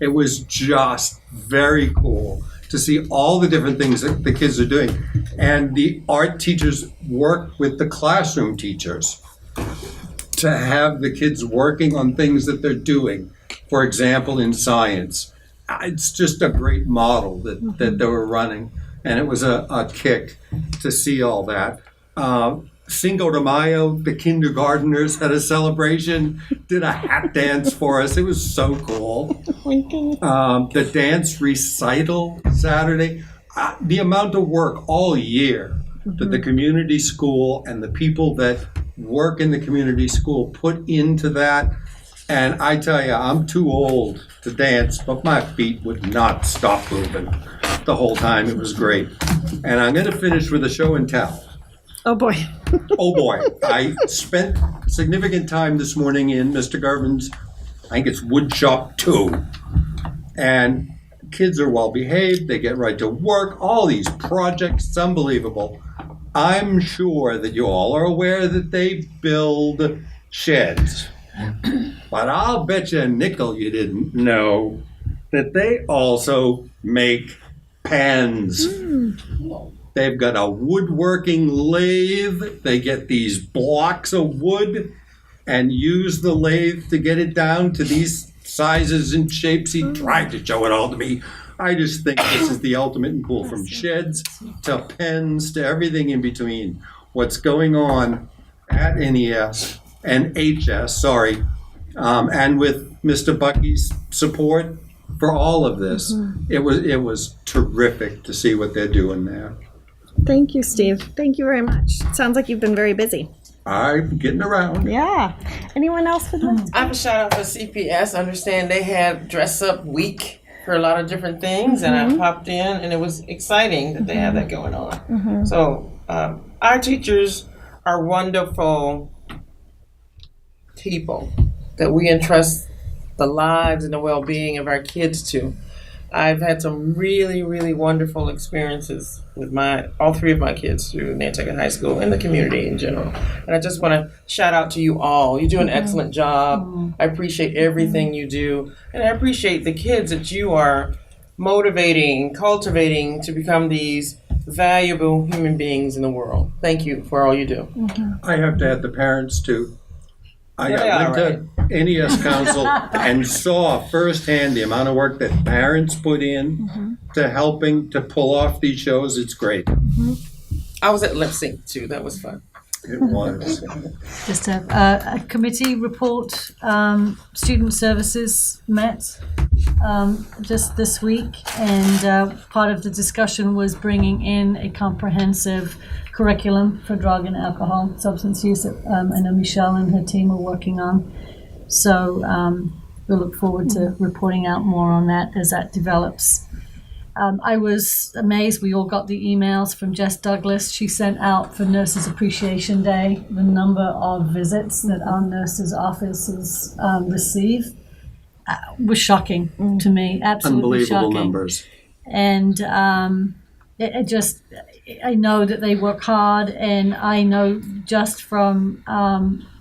It was just very cool to see all the different things that the kids are doing. And the art teachers work with the classroom teachers to have the kids working on things that they're doing. For example, in science. It's just a great model that they were running. And it was a kick to see all that. Cinco de Mayo, the kindergarteners had a celebration, did a hat dance for us. It was so cool. The dance recital Saturday, the amount of work all year that the community school and the people that work in the community school put into that. And I tell you, I'm too old to dance, but my feet would not stop moving the whole time. It was great. And I'm going to finish with a show and tell. Oh boy. Oh boy. I spent significant time this morning in Mr. Garvin's, I think it's Wood Shop 2. And kids are well behaved. They get right to work. All these projects, it's unbelievable. I'm sure that you all are aware that they build sheds. But I'll bet you a nickel you didn't know that they also make pans. They've got a woodworking lathe. They get these blocks of wood and use the lathe to get it down to these sizes and shapes. He tried to show it all to me. I just think this is the ultimate in cool, from sheds to pens to everything in between. What's going on at NES and HS, and with Mr. Bucky's support for all of this, it was terrific to see what they're doing there. Thank you, Steve. Thank you very much. Sounds like you've been very busy. I'm getting around. Yeah. Anyone else would like to? I have a shout out for CPS. I understand they had dress up week for a lot of different things, and I popped in, and it was exciting that they had that going on. So our teachers are wonderful people that we entrust the lives and the well-being of our kids to. I've had some really, really wonderful experiences with all three of my kids through Nantucket High School and the community in general. And I just want to shout out to you all. You do an excellent job. I appreciate everything you do. And I appreciate the kids that you are motivating, cultivating to become these valuable human beings in the world. Thank you for all you do. I have to add the parents too. I went to NES Council and saw firsthand the amount of work that parents put in to helping to pull off these shows. It's great. I was at lip sync too. That was fun. It was. Just a committee report. Student services met just this week, and part of the discussion was bringing in a comprehensive curriculum for drug and alcohol substance use that I know Michelle and her team are working on. So we'll look forward to reporting out more on that as that develops. I was amazed. We all got the emails from Jess Douglas. She sent out for Nurses Appreciation Day the number of visits that our nurses' offices receive was shocking to me. Absolutely Unbelievable shocking. numbers. And I know that they work hard, and I know just from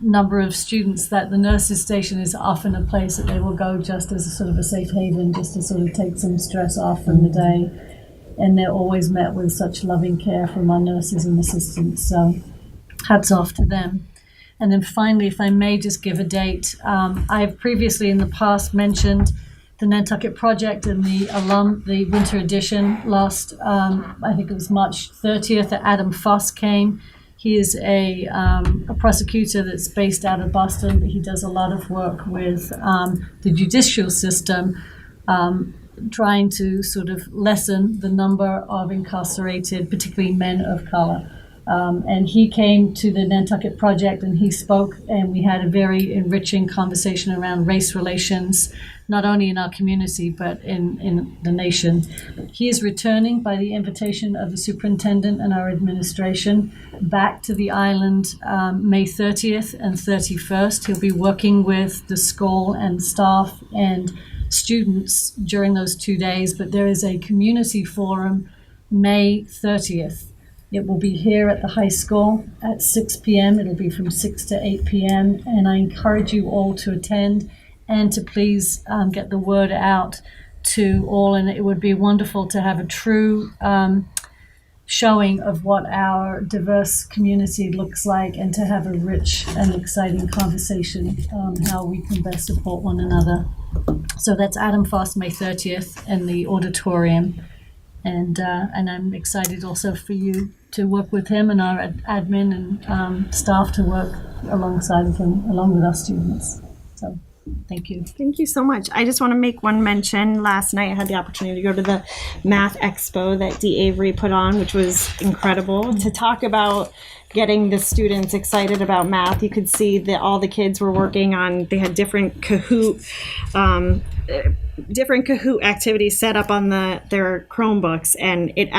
number of students that the nurses' station is often a place that they will go just as a sort of a safe haven, just to sort of take some stress off from the day. And they're always met with such loving care from our nurses and assistants. So hats off to them. And then finally, if I may just give a date, I've previously in the past mentioned the Nantucket Project and the winter edition last, I think it was March 30th, that Adam Foss came. He is a prosecutor that's based out of Boston, but he does a lot of work with the judicial system, trying to sort of lessen the number of incarcerated, particularly men of color. And he came to the Nantucket Project and he spoke, and we had a very enriching conversation around race relations, not only in our community, but in the nation. He is returning by the invitation of the superintendent and our administration back to the island May 30th and 31st. He'll be working with the school and staff and students during those 2 days, but there is a community forum May 30th. It will be here at the high school at 6 p.m. It'll be from 6 to 8 p.m. And I encourage you all to attend and to please get the word out to all. And it would be wonderful to have a true showing of what our diverse community looks like, and to have a rich and exciting conversation on how we can best support one another. So that's Adam Foss, May 30th in the auditorium. And I'm excited also for you to work with him and our admin and staff to work alongside of him, along with our students. So thank you. Thank you so much. I just want to make one mention. Last night I had the opportunity to go to the Math Expo that Dee Avery put on, which was incredible, to talk about getting the students excited about math. You could see that all the kids were working on, they had different Kahoot activities set up on their Chromebooks, and it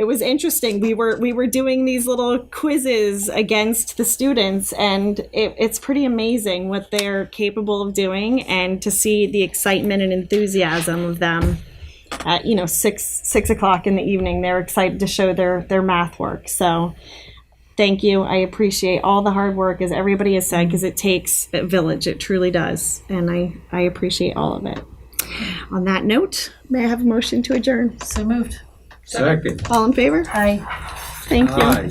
was interesting. We were doing these little quizzes against the students, and it's pretty amazing what they're capable of doing, and to see the excitement and enthusiasm of them at 6 o'clock in the evening. They're excited to show their math work. So thank you. I appreciate all the hard work, as everybody has said, because it takes a village. It truly does. And I appreciate all of it. On that note, may I have a motion to adjourn? So moved. Second. All in favor? Aye. Thank you. Aye.